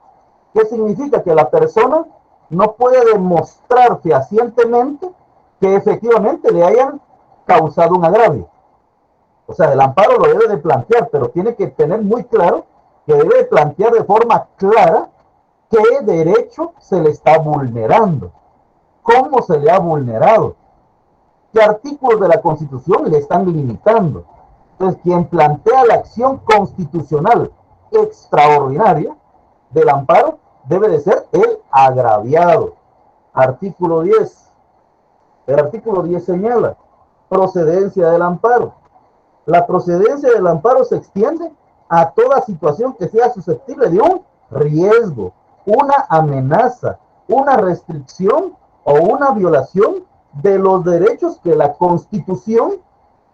¿Qué significa? Que la persona no puede demostrar fehacientemente que efectivamente le hayan causado un agravio. O sea, el amparo lo debe de plantear, pero tiene que tener muy claro que debe de plantear de forma clara ¿qué derecho se le está vulnerando? ¿Cómo se le ha vulnerado? ¿Qué artículos de la Constitución le están limitando? Entonces, quien plantea la acción constitucional extraordinaria del amparo debe de ser el agraviado. Artículo 10. El artículo 10 señala procedencia del amparo. La procedencia del amparo se extiende a toda situación que sea susceptible de un riesgo, una amenaza, una restricción o una violación de los derechos que la Constitución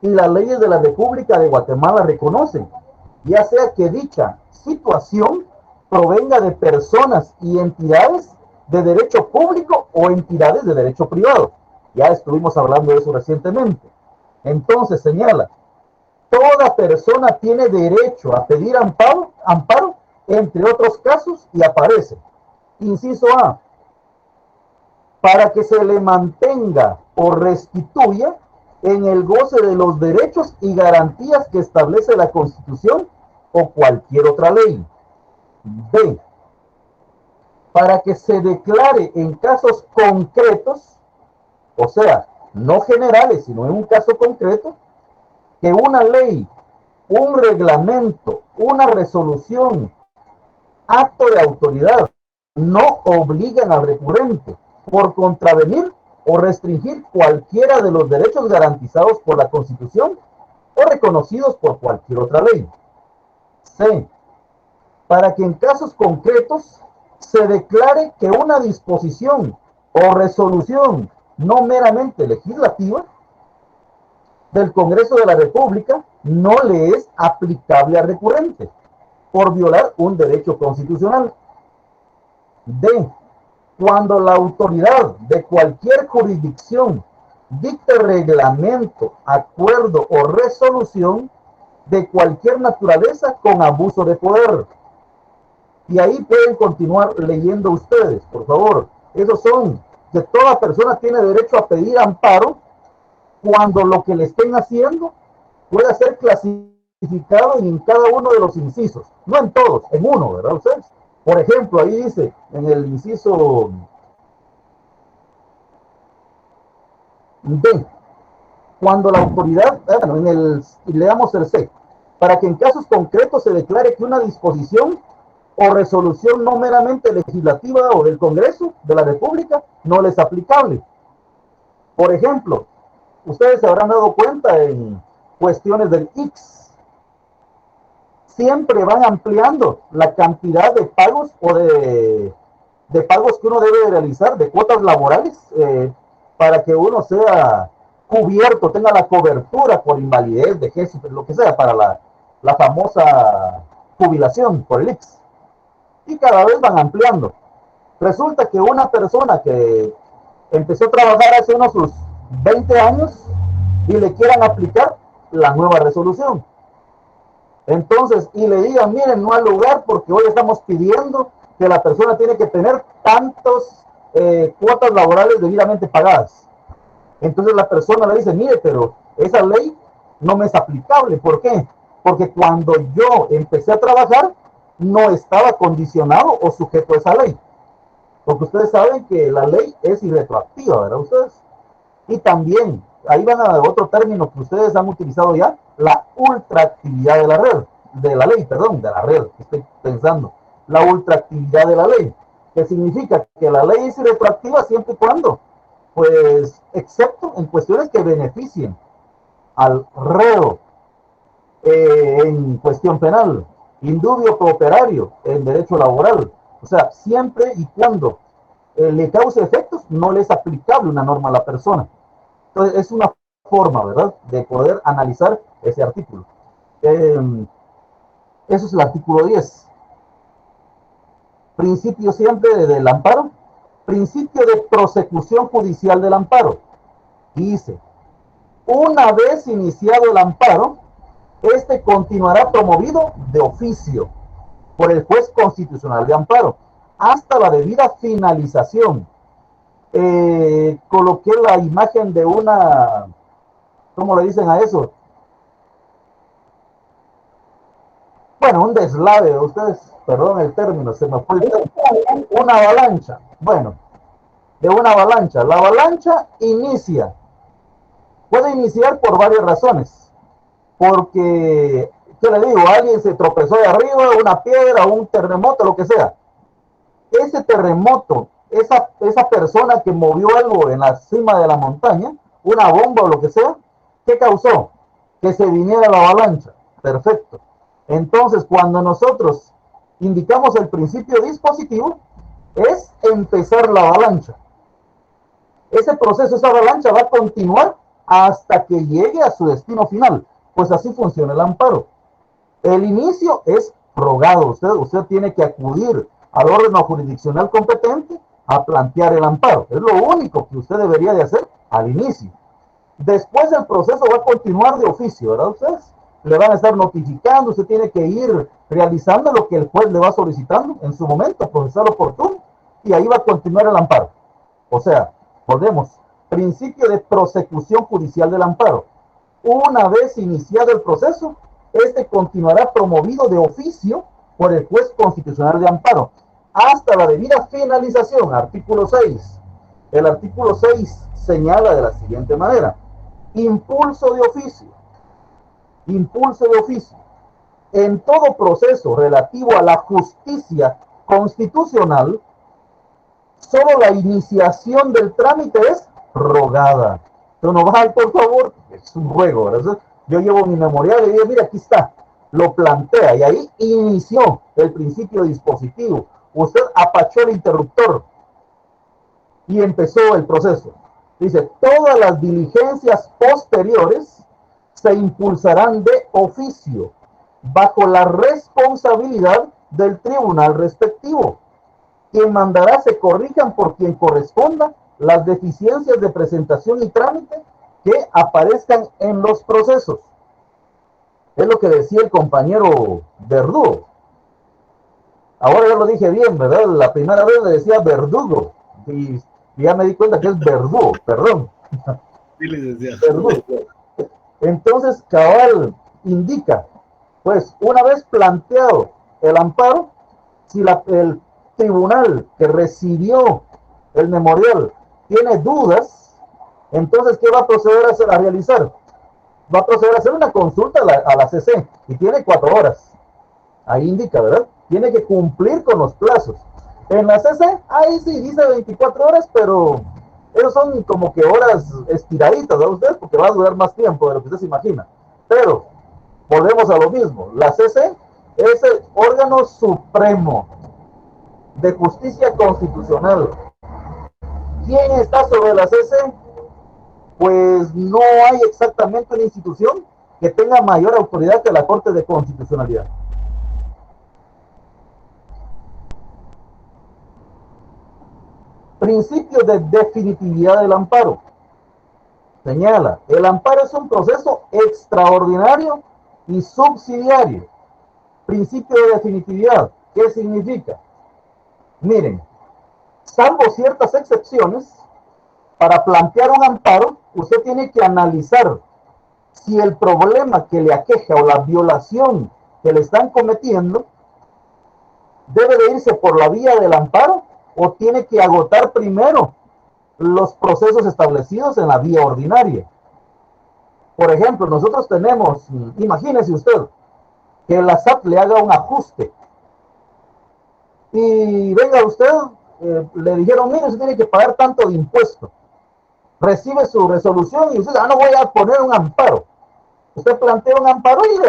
y las leyes de la República de Guatemala reconocen, ya sea que dicha situación provenga de personas y entidades de derecho público o entidades de derecho privado. Ya estuvimos hablando de eso recientemente. Entonces señala, toda persona tiene derecho a pedir amparo, entre otros casos, y aparece, inciso A, para que se le mantenga o restituya en el goce de los derechos y garantías que establece la Constitución o cualquier otra ley. B, para que se declare en casos concretos, o sea, no generales, sino en un caso concreto, que una ley, un reglamento, una resolución, acto de autoridad, no obligan al recurrente por contravenir o restringir cualquiera de los derechos garantizados por la Constitución o reconocidos por cualquier otra ley. C, para que en casos concretos se declare que una disposición o resolución no meramente legislativa del Congreso de la República no le es aplicable al recurrente por violar un derecho constitucional. D, cuando la autoridad de cualquier jurisdicción dicte reglamento, acuerdo o resolución de cualquier naturaleza con abuso de poder. Y ahí pueden continuar leyendo ustedes, por favor. Esos son que toda persona tiene derecho a pedir amparo cuando lo que le estén haciendo pueda ser clasificado en cada uno de los incisos. No en todos, en uno, ¿verdad ustedes? Por ejemplo, ahí dice, en el inciso D, cuando la autoridad, leamos el C, para que en casos concretos se declare que una disposición o resolución no meramente legislativa o del Congreso de la República no les es aplicable. Por ejemplo, ustedes se habrán dado cuenta en cuestiones del IX, siempre van ampliando la cantidad de pagos o de pagos que uno debe realizar, de cuotas laborales, para que uno sea cubierto, tenga la cobertura por invalidez, vejez, lo que sea, para la famosa jubilación por el IX. Y cada vez van ampliando. Resulta que una persona que empezó a trabajar hace unos 20 años y le quieran aplicar la nueva resolución. Entonces, y le digan, miren, no hay lugar porque hoy estamos pidiendo que la persona tiene que tener tantos cuotas laborales debidamente pagadas. Entonces la persona le dice, mire, pero esa ley no me es aplicable. ¿Por qué? Porque cuando yo empecé a trabajar, no estaba condicionado o sujeto a esa ley. Porque ustedes saben que la ley es irretroactiva, ¿verdad ustedes? Y también, ahí van a otro término que ustedes han utilizado ya, la ultraactividad de la red, de la ley, perdón, de la red, estoy pensando, la ultraactividad de la ley, que significa que la ley es irretroactiva siempre y cuando, pues, excepto en cuestiones que beneficien al reo en cuestión penal, indubio cooperario en derecho laboral, o sea, siempre y cuando le cause efectos, no le es aplicable una norma a la persona. Entonces, es una forma, ¿verdad?, de poder analizar ese artículo. Eso es el artículo 10. Principio siempre del amparo, principio de prosecución judicial del amparo. Y dice, una vez iniciado el amparo, este continuará promovido de oficio por el juez constitucional de amparo hasta la debida finalización. Coloqué la imagen de una, ¿cómo le dicen a eso? bueno, un deslave, ustedes, perdón el término, se me fue el término, una avalancha. Bueno, de una avalancha. La avalancha puede iniciar por varias razones. Porque, ¿qué le digo? Alguien se tropezó de arriba, una piedra, un terremoto, lo que sea. Ese terremoto, esa persona que movió algo en la cima de la montaña, una bomba o lo que sea, ¿qué causó? Que se viniera la avalancha. Perfecto. Entonces, cuando nosotros indicamos el principio dispositivo, es empezar la avalancha. Ese proceso, esa avalancha va a continuar hasta que llegue a su destino final. Pues así funciona el amparo. El inicio es rogado. Usted tiene que acudir al órgano jurisdiccional competente a plantear el amparo. Es lo único que usted debería de hacer al inicio. Después el proceso va a continuar de oficio, ¿verdad? Ustedes le van a estar notificando, usted tiene que ir realizando lo que el juez le va solicitando en su momento, procesal oportuno, y ahí va a continuar el amparo. O sea, volvemos, principio de prosecución judicial del amparo. Una vez iniciado el proceso, este continuará promovido de oficio por el juez constitucional de amparo hasta la debida finalización. Artículo 6. El artículo 6 señala de la siguiente manera: impulso de oficio. Impulso de oficio. En todo proceso relativo a la justicia constitucional, solo la iniciación del trámite es rogada. Entonces, no va, por favor, es un ruego, ¿verdad? Yo llevo mi memorial y digo, mira, aquí está, lo plantea, y ahí inició el principio dispositivo. Usted apachó el interruptor y empezó el proceso. Dice, todas las diligencias posteriores se impulsarán de oficio, bajo la responsabilidad del tribunal respectivo, quien mandará se corrijan por quien corresponda las deficiencias de presentación y trámite que aparezcan en los procesos. Es lo que decía el compañero Verdugo. Ahora ya lo dije bien, ¿verdad? La primera vez le decía Verdugo y ya me di cuenta que es Verdugo, perdón. Sí, licenciado. Verdugo. Entonces, cabal indica, pues una vez planteado el amparo, si el tribunal que recibió el memorial tiene dudas, entonces, ¿qué va a proceder a realizar? Va a proceder a hacer una consulta a la CC y tiene 4 horas. Ahí indica, ¿verdad? Tiene que cumplir con los plazos. En la CC, ahí sí dice 24 horas, pero esos son como que horas estiraditas, ¿verdad ustedes? Porque va a durar más tiempo de lo que usted se imagina. Pero, volvemos a lo mismo. La CC es el órgano supremo de justicia constitucional. ¿Quién está sobre la CC? Pues no hay exactamente una institución que tenga mayor autoridad que la Corte de Constitucionalidad. Principio de definitividad del amparo. Señala, el amparo es un proceso extraordinario y subsidiario. Principio de definitividad, ¿qué significa? Miren, salvo ciertas excepciones, para plantear un amparo, usted tiene que analizar si el problema que le aqueja o la violación que le están cometiendo debe de irse por la vía del amparo o tiene que agotar primero los procesos establecidos en la vía ordinaria. Por ejemplo, nosotros tenemos, imagínese usted, que la SAT le haga un ajuste y venga usted, le dijeron, mire, usted tiene que pagar tanto de impuesto. Recibe su resolución y usted, no voy a poner un amparo. Usted plantea un amparo y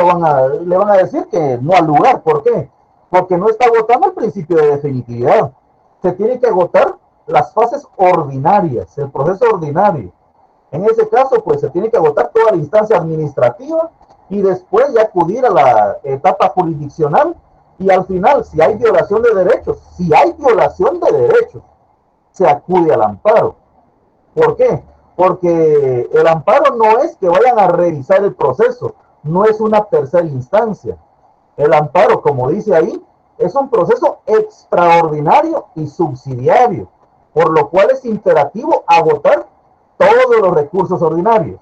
le van a decir que no al lugar. ¿Por qué? Porque no está agotando el principio de definitividad. Se tiene que agotar las fases ordinarias, el proceso ordinario. En ese caso, pues se tiene que agotar toda la instancia administrativa y después ya acudir a la etapa jurisdiccional y al final, si hay violación de derechos, se acude al amparo. ¿Por qué? Porque el amparo no es que vayan a revisar el proceso, no es una tercera instancia. El amparo, como dice ahí, es un proceso extraordinario y subsidiario, por lo cual es imperativo agotar todos los recursos ordinarios.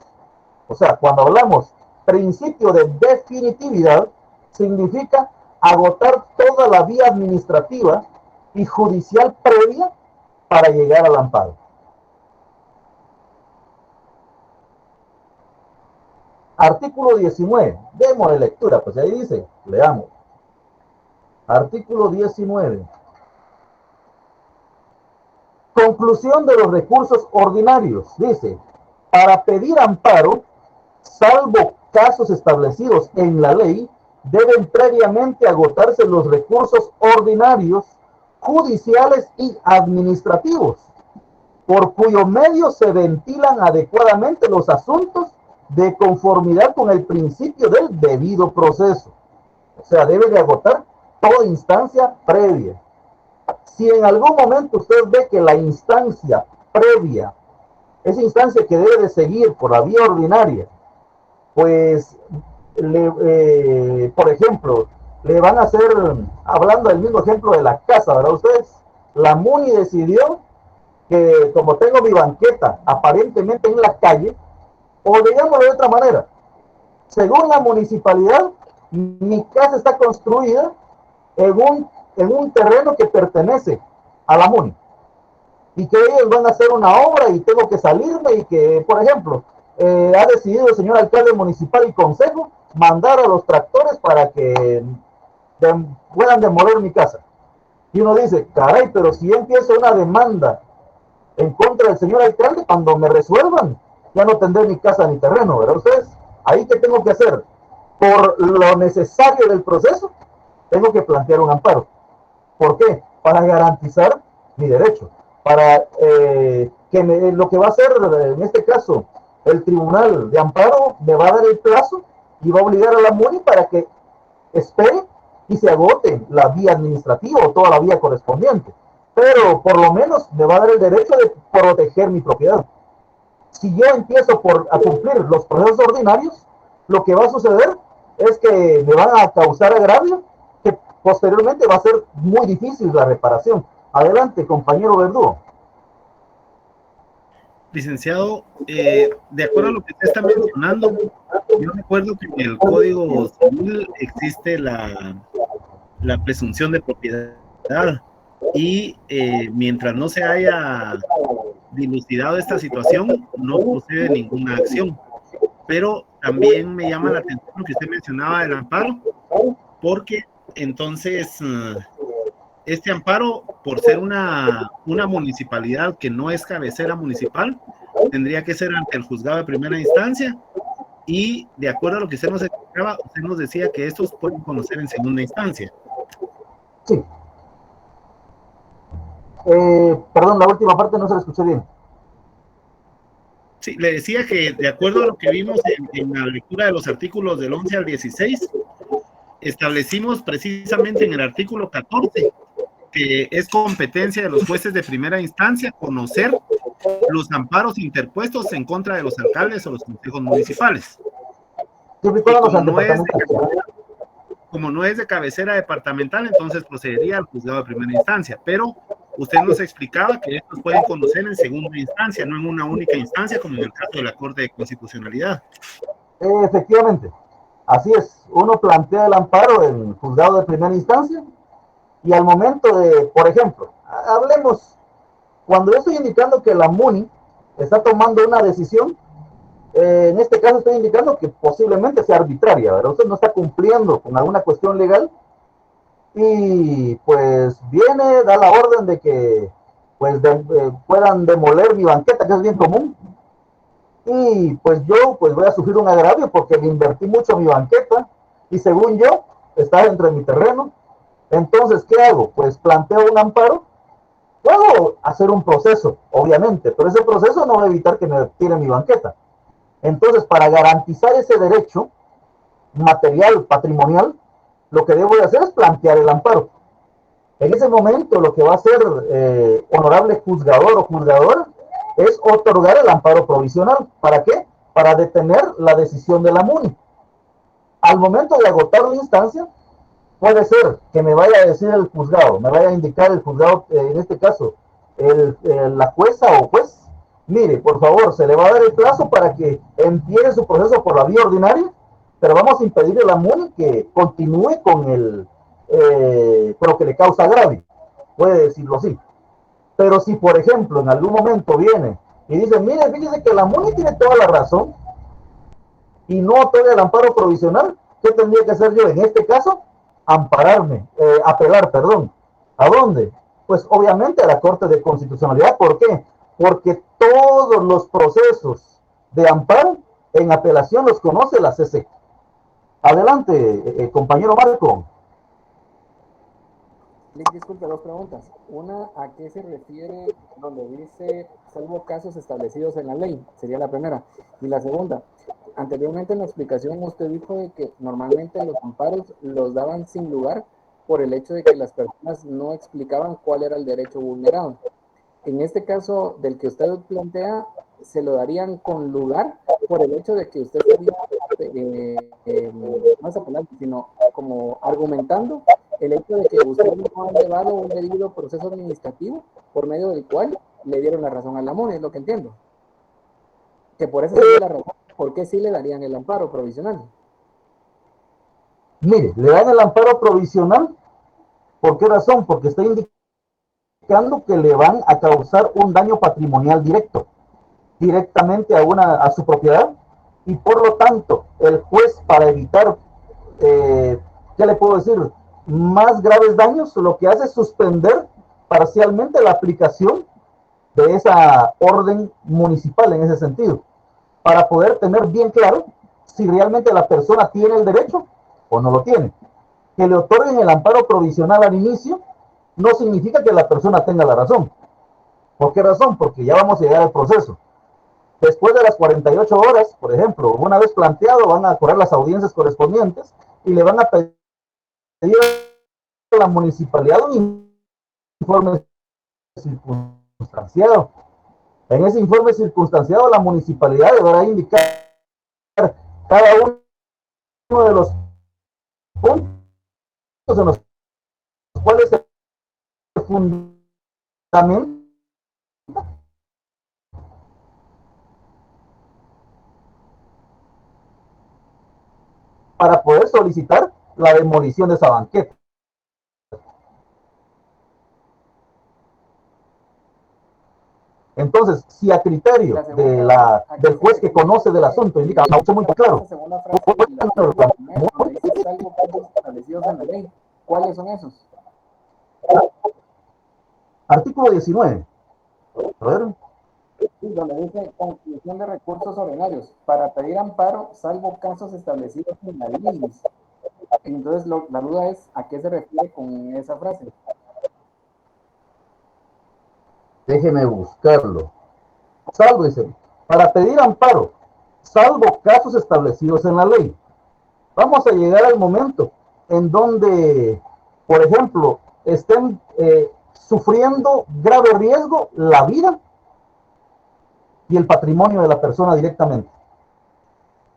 O sea, cuando hablamos principio de definitividad, significa agotar toda la vía administrativa y judicial previa para llegar al amparo. Artículo 19, démosle lectura, pues ahí dice, leamos. Artículo 19. Conclusión de los recursos ordinarios. Dice, para pedir amparo, salvo casos establecidos en la ley, deben previamente agotarse los recursos ordinarios, judiciales y administrativos, por cuyo medio se ventilan adecuadamente los asuntos de conformidad con el principio del debido proceso. O sea, debe de agotar toda instancia previa. Si en algún momento usted ve que la instancia previa, esa instancia que debe de seguir por la vía ordinaria, pues, por ejemplo, le van a hacer, hablando del mismo ejemplo de la casa, ¿verdad? Ustedes, la MUNI decidió que como tengo mi banqueta aparentemente en la calle, o digámoslo de otra manera, según la municipalidad, mi casa está construida en un terreno que pertenece a la MUNI, y que ellos van a hacer una obra y tengo que salirme, y que, por ejemplo, ha decidido el señor alcalde municipal y consejo mandar a los tractores para que puedan demoler mi casa. Y uno dice, caray, pero si yo empiezo una demanda en contra del señor alcalde, cuando me resuelvan, ya no tendré ni casa ni terreno, ¿verdad? Ustedes, ahí qué tengo que hacer, por lo necesario del proceso, tengo que plantear un amparo. ¿Por qué? Para garantizar mi derecho, para lo que va a hacer en este caso el tribunal de amparo me va a dar el plazo y va a obligar a la MUNI para que espere y se agote la vía administrativa o toda la vía correspondiente, pero por lo menos me va a dar el derecho de proteger mi propiedad. Si yo empiezo a cumplir los procesos ordinarios, lo que va a suceder es que me van a causar agravio, que posteriormente va a ser muy difícil la reparación. Adelante, compañero Verdugo. Licenciado, de acuerdo a lo que usted está mencionando, yo recuerdo que en el Código Civil existe la presunción de propiedad, y mientras no se haya dilucidado esta situación, no procede ninguna acción. Pero también me llama la atención lo que usted mencionaba del amparo, porque entonces este amparo, por ser una municipalidad que no es cabecera municipal, tendría que ser ante el juzgado de primera instancia, y de acuerdo a lo que usted nos explicaba, usted nos decía que estos pueden conocer en segunda instancia. Sí. Perdón, la última parte no se la escuché bien. Sí, le decía que de acuerdo a lo que vimos en la lectura de los artículos del 11 al 16, establecimos precisamente en el artículo 14 que es competencia de los jueces de primera instancia conocer los amparos interpuestos en contra de los alcaldes o los consejos municipales. Como no es de cabecera departamental, entonces procedería al juzgado de primera instancia, pero usted nos explicaba que estos pueden conocer en segunda instancia, no en una única instancia, como en el caso de la Corte de Constitucionalidad. Efectivamente, así es. Uno plantea el amparo en el juzgado de primera instancia, y al momento de, por ejemplo, hablemos, cuando yo estoy indicando que la MUNI está tomando una decisión, en este caso estoy indicando que posiblemente sea arbitraria, ¿verdad? Usted no está cumpliendo con alguna cuestión legal, y pues viene, da la orden de que pues puedan demoler mi banqueta, que es bien común, y pues yo pues voy a sufrir un agravio porque le invertí mucho en mi banqueta, y según yo, está dentro de mi terreno. Entonces, ¿qué hago? Pues planteo un amparo. Puedo hacer un proceso, obviamente, pero ese proceso no va a evitar que me tire mi banqueta. Entonces, para garantizar ese derecho material, patrimonial, lo que debo de hacer es plantear el amparo. En ese momento, lo que va a hacer honorable juzgador o juzgadora es otorgar el amparo provisional. ¿Para qué? Para detener la decisión de la MUNI. Al momento de agotar la instancia, puede ser que me vaya a decir el juzgado, me vaya a indicar el juzgado, en este caso, la jueza o juez, mire, por favor, se le va a dar el plazo para que empiece su proceso por la vía ordinaria, pero vamos a impedirle a la MUNI que continúe con pero que le causa agravio, puede decirlo así. Pero si, por ejemplo, en algún momento viene y dice, mire, fíjese que la MUNI tiene toda la razón y no otorga el amparo provisional, ¿qué tendría que hacer yo en este caso? Apelar, perdón. ¿A dónde? Pues obviamente a la Corte de Constitucionalidad. ¿Por qué? Porque todos los procesos de amparo en apelación los conoce la CC. Adelante, compañero Marco. Disculpe, dos preguntas. Una, ¿a qué se refiere donde dice salvo casos establecidos en la ley? Sería la primera. Y la segunda, anteriormente en la explicación usted dijo de que normalmente los amparos los daban sin lugar por el hecho de que las personas no explicaban cuál era el derecho vulnerado. En este caso del que usted plantea, se lo darían con lugar por el hecho de que usted estaría no es apelando, sino como argumentando el hecho de que usted no ha llevado un debido proceso administrativo por medio del cual le dieron la razón a la MUNI, es lo que entiendo. Que por eso sería la razón, ¿por qué sí le darían el amparo provisional? Mire, le dan el amparo provisional, ¿por qué razón? Porque está indicando que le van a causar un daño patrimonial directamente a su propiedad, y por lo tanto, el juez, para evitar, ¿qué le puedo decir?, más graves daños, lo que hace es suspender parcialmente la aplicación de esa orden municipal en ese sentido, para poder tener bien claro si realmente la persona tiene el derecho o no lo tiene. Que le otorguen el amparo provisional al inicio no significa que la persona tenga la razón. ¿Por qué razón? Porque ya vamos a llegar al proceso. Después de las 48 horas, por ejemplo, una vez planteado, van a correr las audiencias correspondientes y le van a pedir a la municipalidad un informe circunstanciado. En ese informe circunstanciado, la municipalidad deberá indicar cada uno de los puntos en los cuales se fundamenta para poder solicitar la demolición de esa banqueta. Entonces, si a criterio del juez que conoce del asunto indica muy claro, ¿cuáles son esos? Artículo 19. A ver. Sí, donde dice conclusión de recursos ordinarios para pedir amparo, salvo casos establecidos en la ley. Entonces, la duda es, ¿a qué se refiere con esa frase? Déjeme buscarlo. Salvo, dice, para pedir amparo, salvo casos establecidos en la ley. Vamos a llegar al momento en donde, por ejemplo, estén sufriendo grave riesgo la vida y el patrimonio de la persona directamente.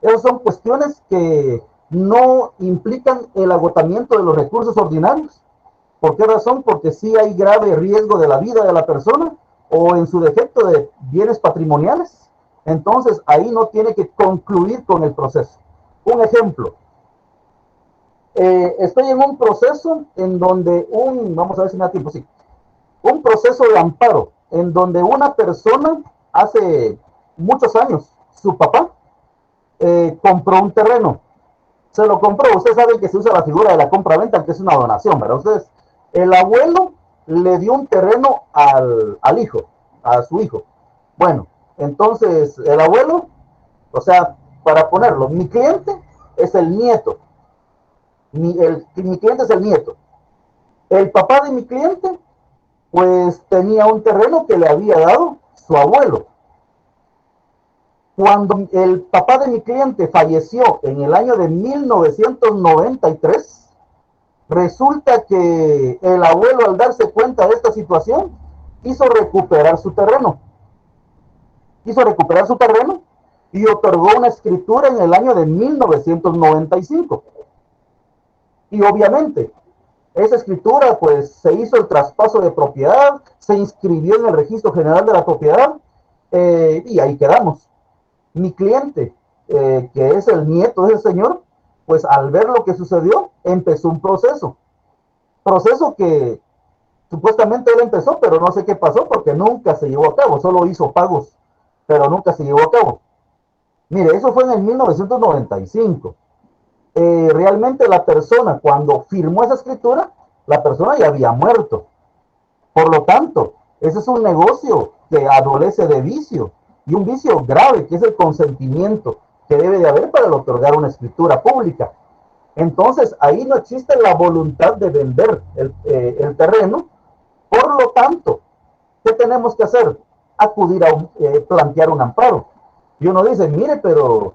Esas son cuestiones que no implican el agotamiento de los recursos ordinarios. ¿Por qué razón? Porque sí hay grave riesgo de la vida de la persona o en su defecto de bienes patrimoniales. Entonces ahí no tiene que concluir con el proceso. Un ejemplo. Estoy en un proceso en donde vamos a ver si me da tiempo, sí. Un proceso de amparo en donde una persona hace muchos años, su papá, compró un terreno. Se lo compró, ustedes saben que se usa la figura de la compra-venta, que es una donación, ¿verdad? Ustedes, el abuelo le dio un terreno al hijo, a su hijo. Bueno, entonces el abuelo, o sea, para ponerlo, mi cliente es el nieto. Mi cliente es el nieto. El papá de mi cliente, pues tenía un terreno que le había dado su abuelo. Cuando el papá de mi cliente falleció en el año de 1993, resulta que el abuelo, al darse cuenta de esta situación, quiso recuperar su terreno. Y otorgó una escritura en el año de 1995. Y obviamente, esa escritura, pues, se hizo el traspaso de propiedad, se inscribió en el registro general de la propiedad, y ahí quedamos. Mi cliente, que es el nieto de ese señor, pues al ver lo que sucedió, empezó un proceso. Proceso que supuestamente él empezó, pero no sé qué pasó porque nunca se llevó a cabo, solo hizo pagos, pero nunca se llevó a cabo. Mire, eso fue en el 1995. Realmente la persona, cuando firmó esa escritura, la persona ya había muerto. Por lo tanto, ese es un negocio que adolece de vicio, y un vicio grave, que es el consentimiento que debe de haber para otorgar una escritura pública. Entonces, ahí no existe la voluntad de vender el terreno. Por lo tanto, ¿qué tenemos que hacer? Acudir a plantear un amparo. Y uno dice, mire, pero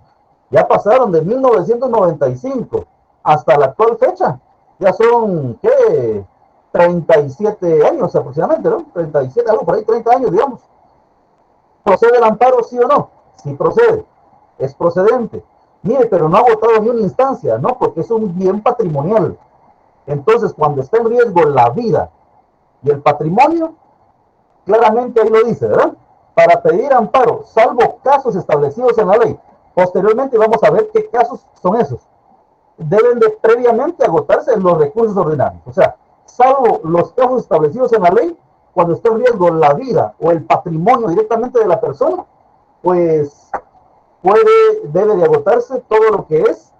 ya pasaron de 1995 hasta la actual fecha. Ya son, ¿qué? 37 años aproximadamente, ¿no? 37, algo por ahí, 30 años, digamos. ¿Procede el amparo, sí o no? Sí procede, es procedente. Mire, pero no ha agotado ni una instancia, ¿no? Porque es un bien patrimonial. Entonces, cuando está en riesgo la vida y el patrimonio, claramente ahí lo dice, ¿verdad? Para pedir amparo, salvo casos establecidos en la ley. Posteriormente vamos a ver qué casos son esos. Deben de previamente agotarse los recursos ordinarios. O sea, salvo los casos establecidos en la ley, cuando está en riesgo la vida o el patrimonio directamente de la persona, pues debe de agotarse todo lo que es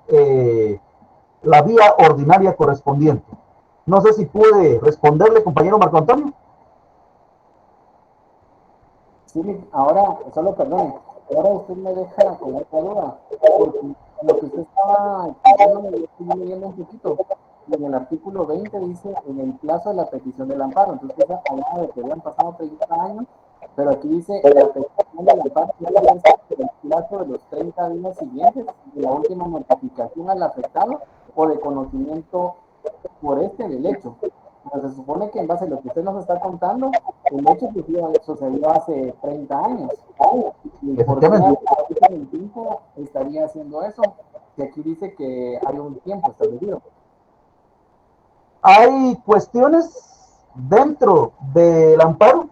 la vía ordinaria correspondiente. No sé si puede responderle, compañero Marco Antonio. Sí, ahora, solo perdón, ahora usted me deja con otra duda, porque lo que usted estaba explicando, yo estoy leyendo un poquito, y en el artículo 20 dice, en el plazo de la petición del amparo, entonces usted hablaba de que habían pasado 30 años, pero aquí dice, la petición del amparo tiene que ser en el plazo de los 30 días siguientes de la última notificación al afectado o de conocimiento por del hecho. Pero se supone que en base a lo que usted nos está contando, el hecho que sucedió hace 30 años. ¿Y por qué en el tiempo estaría haciendo eso? Que aquí dice que hay un tiempo establecido. Hay cuestiones dentro del amparo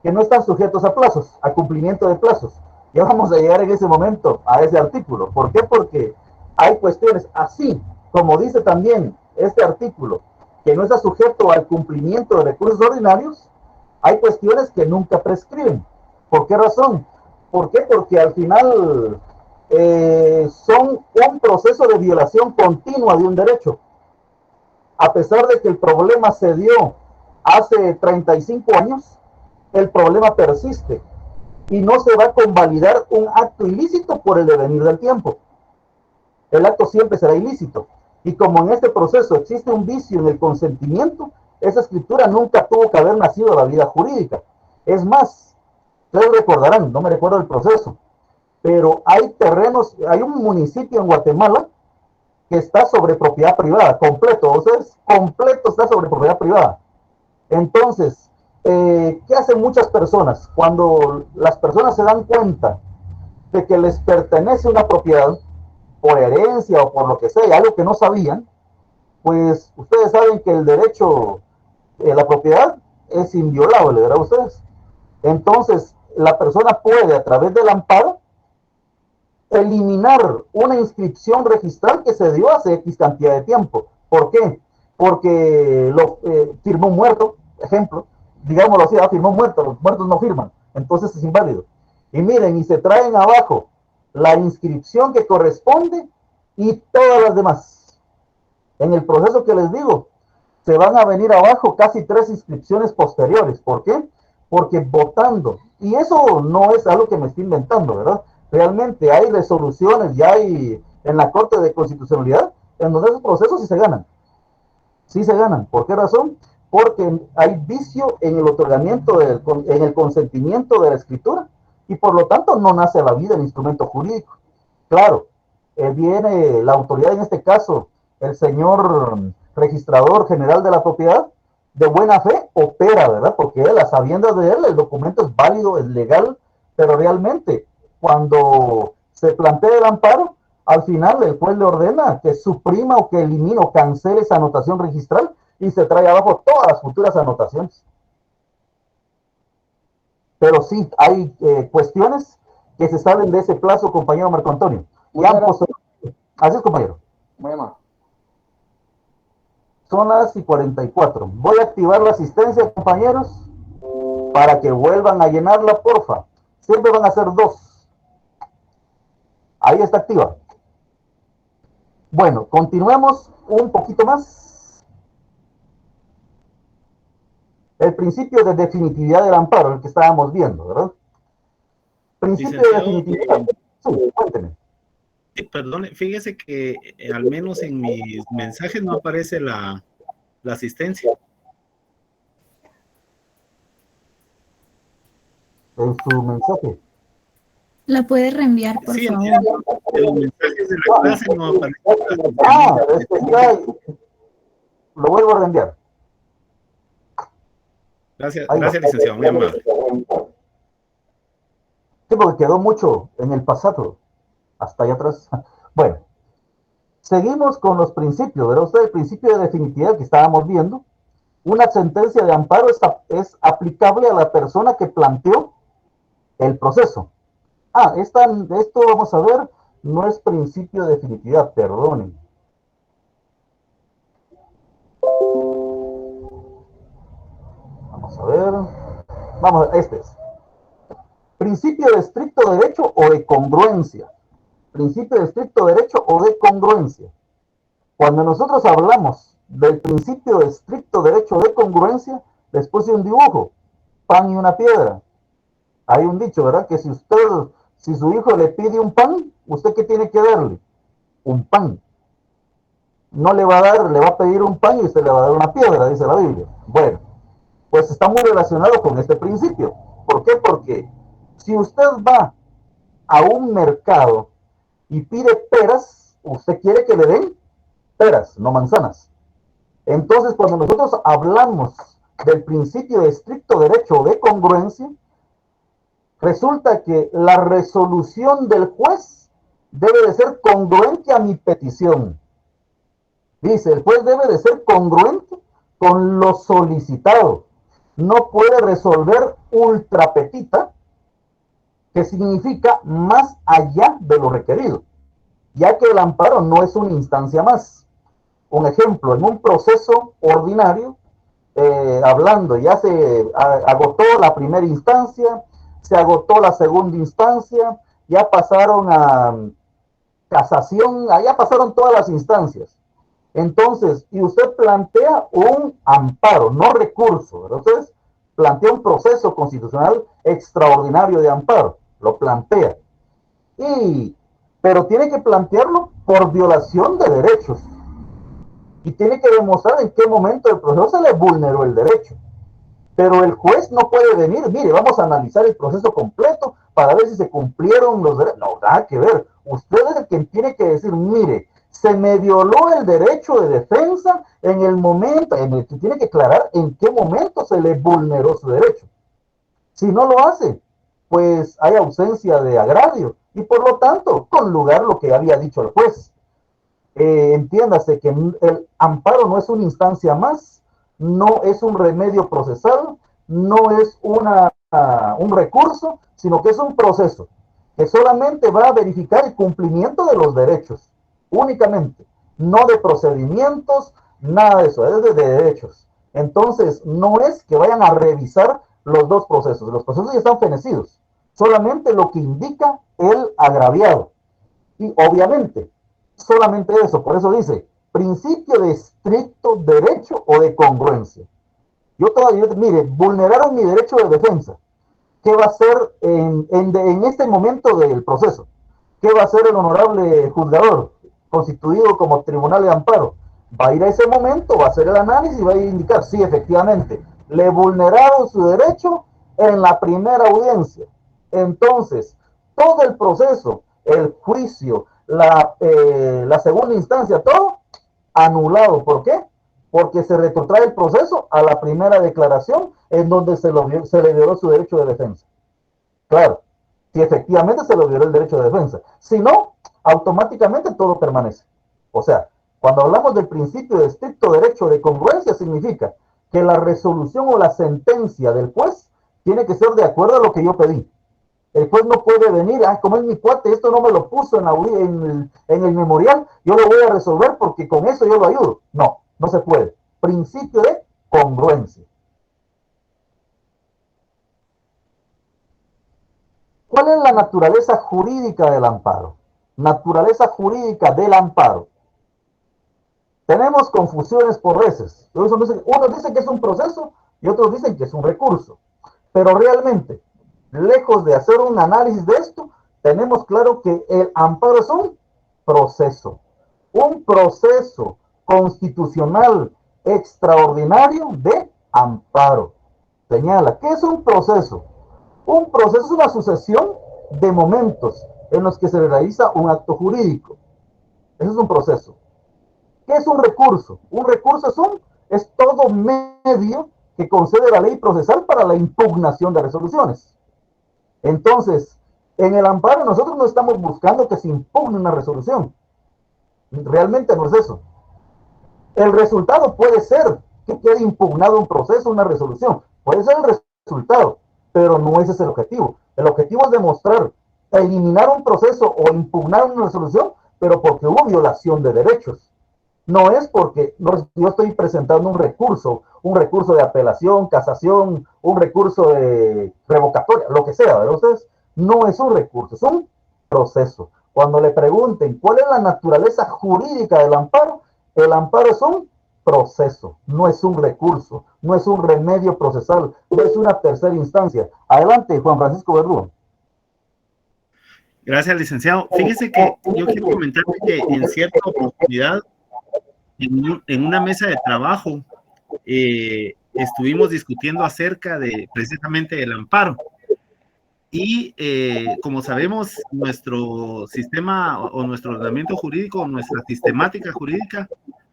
que no están sujetos a plazos, a cumplimiento de plazos. Ya vamos a llegar en ese momento a ese artículo. ¿Por qué? Porque hay cuestiones así, como dice también este artículo, que no está sujeto al cumplimiento de recursos ordinarios. Hay cuestiones que nunca prescriben. ¿Por qué razón? ¿Por qué? Porque al final son un proceso de violación continua de un derecho. A pesar de que el problema se dio hace 35 años, el problema persiste y no se va a convalidar un acto ilícito por el devenir del tiempo. El acto siempre será ilícito. Y como en este proceso existe un vicio en el consentimiento, esa escritura nunca tuvo que haber nacido de la vida jurídica. Es más, ustedes recordarán, no me recuerdo el proceso, pero hay terrenos, hay un municipio en Guatemala que está sobre propiedad privada, completo, o sea, completo está sobre propiedad privada. Entonces, ¿qué hacen muchas personas? Cuando las personas se dan cuenta de que les pertenece una propiedad, por herencia o por lo que sea, algo que no sabían, pues ustedes saben que el derecho, la propiedad es inviolable, ¿verdad ustedes? Entonces, la persona puede, a través del amparo, eliminar una inscripción registral que se dio hace X cantidad de tiempo. ¿Por qué? Porque lo firmó un muerto, ejemplo, digámoslo así, firmó un muerto, los muertos no firman, entonces es inválido. Y miren, y se traen abajo la inscripción que corresponde y todas las demás. En el proceso que les digo, se van a venir abajo casi 3 inscripciones posteriores. ¿Por qué? Porque votando, y eso no es algo que me estoy inventando, ¿verdad? Realmente hay resoluciones, ya hay en la Corte de Constitucionalidad, en donde esos procesos sí se ganan. Sí se ganan. ¿Por qué razón? Porque hay vicio en el otorgamiento, en el consentimiento de la escritura, y por lo tanto no nace a la vida el instrumento jurídico. Claro, viene la autoridad, en este caso, el señor registrador general de la propiedad, de buena fe, opera, ¿verdad? Porque él, a sabiendas de él, el documento es válido, es legal, pero realmente, cuando se plantea el amparo, al final el juez le ordena que suprima o que elimine o cancele esa anotación registral y se trae abajo todas las futuras anotaciones. Pero sí, hay cuestiones que se salen de ese plazo, compañero Marco Antonio. Así es, compañero. Muy mal. Son las y 44. Voy a activar la asistencia, compañeros, para que vuelvan a llenarla, porfa. Siempre van a ser 2. Ahí está activa. Bueno, continuemos un poquito más. El principio de definitividad del amparo, el que estábamos viendo, ¿verdad? Principio de definitividad. Sí, cuénteme. Perdone, fíjese que al menos en mis mensajes no aparece la asistencia. En su mensaje. ¿La puede reenviar, por Sí, favor? en los mensajes de la clase no aparece la Es que está ahí. Lo vuelvo a reenviar. Gracias, Ahí gracias, va. licenciado, muy amable. Sí, porque quedó mucho en el pasado. Hasta allá atrás. Bueno. Seguimos con los principios, ¿verdad? Usted, el principio de definitividad que estábamos viendo. Una sentencia de amparo es aplicable a la persona que planteó el proceso. Esto vamos a ver, no es principio de definitividad, perdonen. Vamos a ver. Este es. Principio de estricto derecho o de congruencia. Principio de estricto derecho o de congruencia. Cuando nosotros hablamos del principio de estricto derecho o de congruencia, les puse un dibujo, pan y una piedra. Hay un dicho, ¿verdad? Que si su hijo le pide un pan, ¿usted qué tiene que darle? Un pan. No le va a dar, le va a pedir un pan y usted le va a dar una piedra, dice la Biblia. Bueno, pues está muy relacionado con este principio. ¿Por qué? Porque si usted va a un mercado y pide peras, usted quiere que le den peras, no manzanas. Entonces, cuando nosotros hablamos del principio de estricto derecho o de congruencia, resulta que la resolución del juez debe de ser congruente a mi petición. Dice, el juez debe de ser congruente con lo solicitado. No puede resolver ultra petita, que significa más allá de lo requerido, ya que el amparo no es una instancia más. Un ejemplo, en un proceso ordinario, hablando, ya se agotó la primera instancia, se agotó la segunda instancia, ya pasaron a casación, ya pasaron todas las instancias. Entonces, y usted plantea un amparo, no recurso, ¿verdad? Entonces, plantea un proceso constitucional extraordinario de amparo, lo plantea. Pero tiene que plantearlo por violación de derechos. Y tiene que demostrar en qué momento del proceso se le vulneró el derecho. Pero el juez no puede venir, mire, vamos a analizar el proceso completo para ver si se cumplieron los derechos. No, nada que ver. Usted es el quien tiene que decir, mire, se me violó el derecho de defensa en el momento, en el que tiene que aclarar en qué momento se le vulneró su derecho. Si no lo hace, pues hay ausencia de agravio y por lo tanto, con lugar lo que había dicho el juez. Entiéndase que el amparo no es una instancia más, no es un remedio procesal, no es un recurso, sino que es un proceso que solamente va a verificar el cumplimiento de los derechos, únicamente, no de procedimientos, nada de eso, es de derechos. Entonces, no es que vayan a revisar los dos procesos, los procesos ya están fenecidos, solamente lo que indica el agraviado. Y obviamente, solamente eso, por eso dice, principio de estricto derecho o de congruencia. Mire, vulneraron mi derecho de defensa. ¿Qué va a hacer en este momento del proceso? ¿Qué va a hacer el honorable juzgador constituido como tribunal de amparo? Va a ir a ese momento, va a hacer el análisis y va a indicar, sí, efectivamente, le vulneraron su derecho en la primera audiencia. Entonces, todo el proceso, el juicio, la segunda instancia, todo anulado. ¿Por qué? Porque se retrotrae el proceso a la primera declaración en donde se le violó su derecho de defensa. Claro, si efectivamente se le violó el derecho de defensa. Si no, automáticamente todo permanece. O sea, cuando hablamos del principio de estricto derecho de congruencia, significa que la resolución o la sentencia del juez tiene que ser de acuerdo a lo que yo pedí. El juez no puede venir, como es mi cuate, esto no me lo puso en el memorial, yo lo voy a resolver porque con eso yo lo ayudo. No, No se puede. Principio de congruencia. ¿Cuál es la naturaleza jurídica del amparo? Naturaleza jurídica del amparo. Tenemos confusiones por veces. Unos dicen que es un proceso y otros dicen que es un recurso. Pero realmente, lejos de hacer un análisis de esto, tenemos claro que el amparo es un proceso constitucional extraordinario de amparo. Señala, ¿qué es un proceso? Un proceso es una sucesión de momentos en los que se realiza un acto jurídico. Eso es un proceso. ¿Qué es un recurso? Un recurso es todo medio que concede la ley procesal para la impugnación de resoluciones. Entonces, en el amparo nosotros no estamos buscando que se impugne una resolución. Realmente no es eso. El resultado puede ser que quede impugnado un proceso, una resolución. Puede ser el resultado, pero no ese es el objetivo. El objetivo es demostrar, eliminar un proceso o impugnar una resolución, pero porque hubo violación de derechos. No es porque yo estoy presentando un recurso de apelación, casación, un recurso de revocatoria, lo que sea, ¿verdad? Ustedes, no es un recurso, es un proceso. Cuando le pregunten cuál es la naturaleza jurídica del amparo, el amparo es un proceso, no es un recurso, no es un remedio procesal, no es una tercera instancia. Adelante, Juan Francisco Verdugo. Gracias, licenciado. Fíjese que yo quiero comentarle que en cierta oportunidad, en una mesa de trabajo, estuvimos discutiendo acerca de precisamente el amparo. Y como sabemos, nuestro sistema o nuestro ordenamiento jurídico, nuestra sistemática jurídica,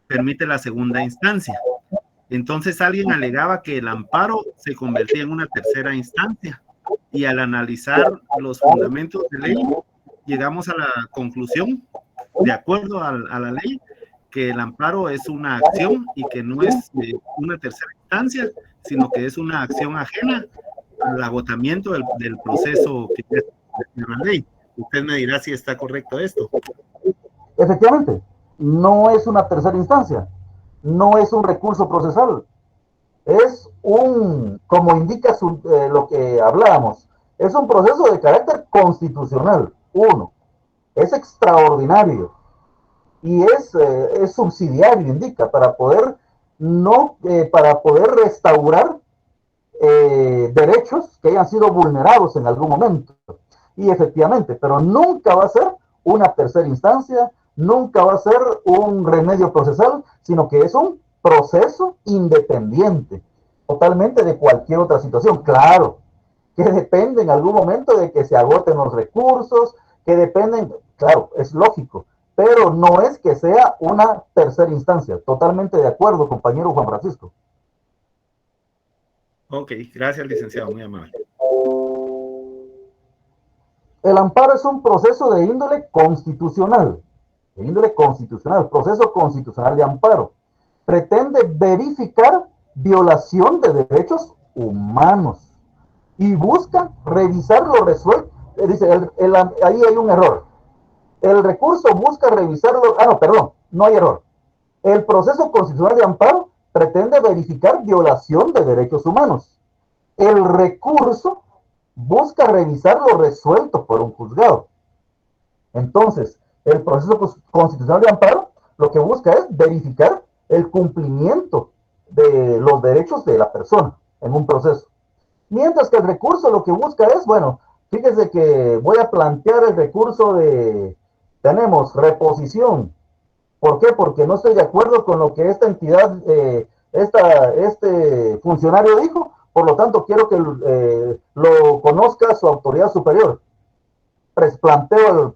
permite la segunda instancia. Entonces alguien alegaba que el amparo se convertía en una tercera instancia. Y al analizar los fundamentos de ley, llegamos a la conclusión, de acuerdo a la ley, que el amparo es una acción y que no es una tercera instancia, sino que es una acción ajena al agotamiento del proceso que es la ley. Usted me dirá si está correcto esto. Efectivamente, no es una tercera instancia, no es un recurso procesal, es como indica lo que hablábamos, es un proceso de carácter constitucional. Uno, es extraordinario y es subsidiario, indica, para poder restaurar derechos que hayan sido vulnerados en algún momento. Y efectivamente, pero nunca va a ser una tercera instancia, nunca va a ser un remedio procesal, sino que es un proceso independiente, totalmente de cualquier otra situación. Claro, que depende en algún momento de que se agoten los recursos, que dependen, claro, es lógico, pero no es que sea una tercera instancia. Totalmente de acuerdo, compañero Juan Francisco. Ok, gracias, licenciado, muy amable. El amparo es un proceso de índole constitucional, proceso constitucional de amparo. Pretende verificar violación de derechos humanos y busca revisar lo resuelto. Dice, ahí hay un error. El recurso busca revisarlo. No, perdón, no hay error. El proceso constitucional de amparo pretende verificar violación de derechos humanos. El recurso busca revisar lo resuelto por un juzgado. Entonces, el proceso constitucional de amparo lo que busca es verificar el cumplimiento de los derechos de la persona en un proceso. Mientras que el recurso lo que busca es, bueno, fíjese que voy a plantear el recurso tenemos reposición. ¿Por qué? Porque no estoy de acuerdo con lo que esta entidad, este funcionario dijo, por lo tanto quiero que lo conozca su autoridad superior. Planteo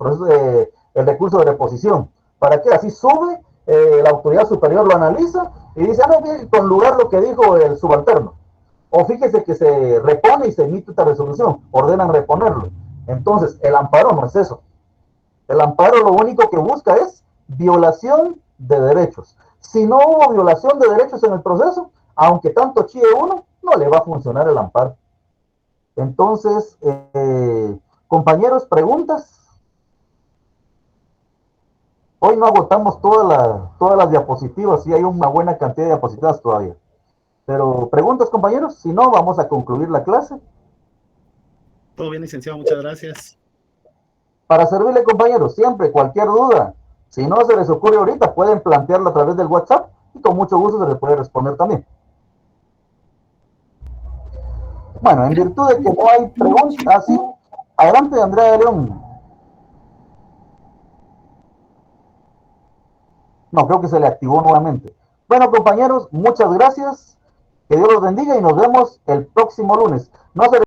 el recurso de reposición. ¿Para qué? Así sube, la autoridad superior lo analiza y dice, no, bien, con lugar lo que dijo el subalterno. O fíjese que se repone y se emite esta resolución, ordenan reponerlo. Entonces, el amparo no es eso. El amparo lo único que busca es violación de derechos. Si no hubo violación de derechos en el proceso, aunque tanto chille uno, no le va a funcionar el amparo. Entonces, compañeros, preguntas. Hoy no agotamos todas las diapositivas, sí hay una buena cantidad de diapositivas todavía. Pero, ¿preguntas, compañeros? Si no, vamos a concluir la clase. Todo bien, licenciado, muchas gracias. Para servirle, compañeros, siempre, cualquier duda, si no se les ocurre ahorita, pueden plantearla a través del WhatsApp y con mucho gusto se les puede responder también. Bueno, en virtud de que no hay preguntas, así, adelante, Andrea de León. No, creo que se le activó nuevamente. Bueno, compañeros, muchas gracias. Que Dios los bendiga y nos vemos el próximo lunes. No se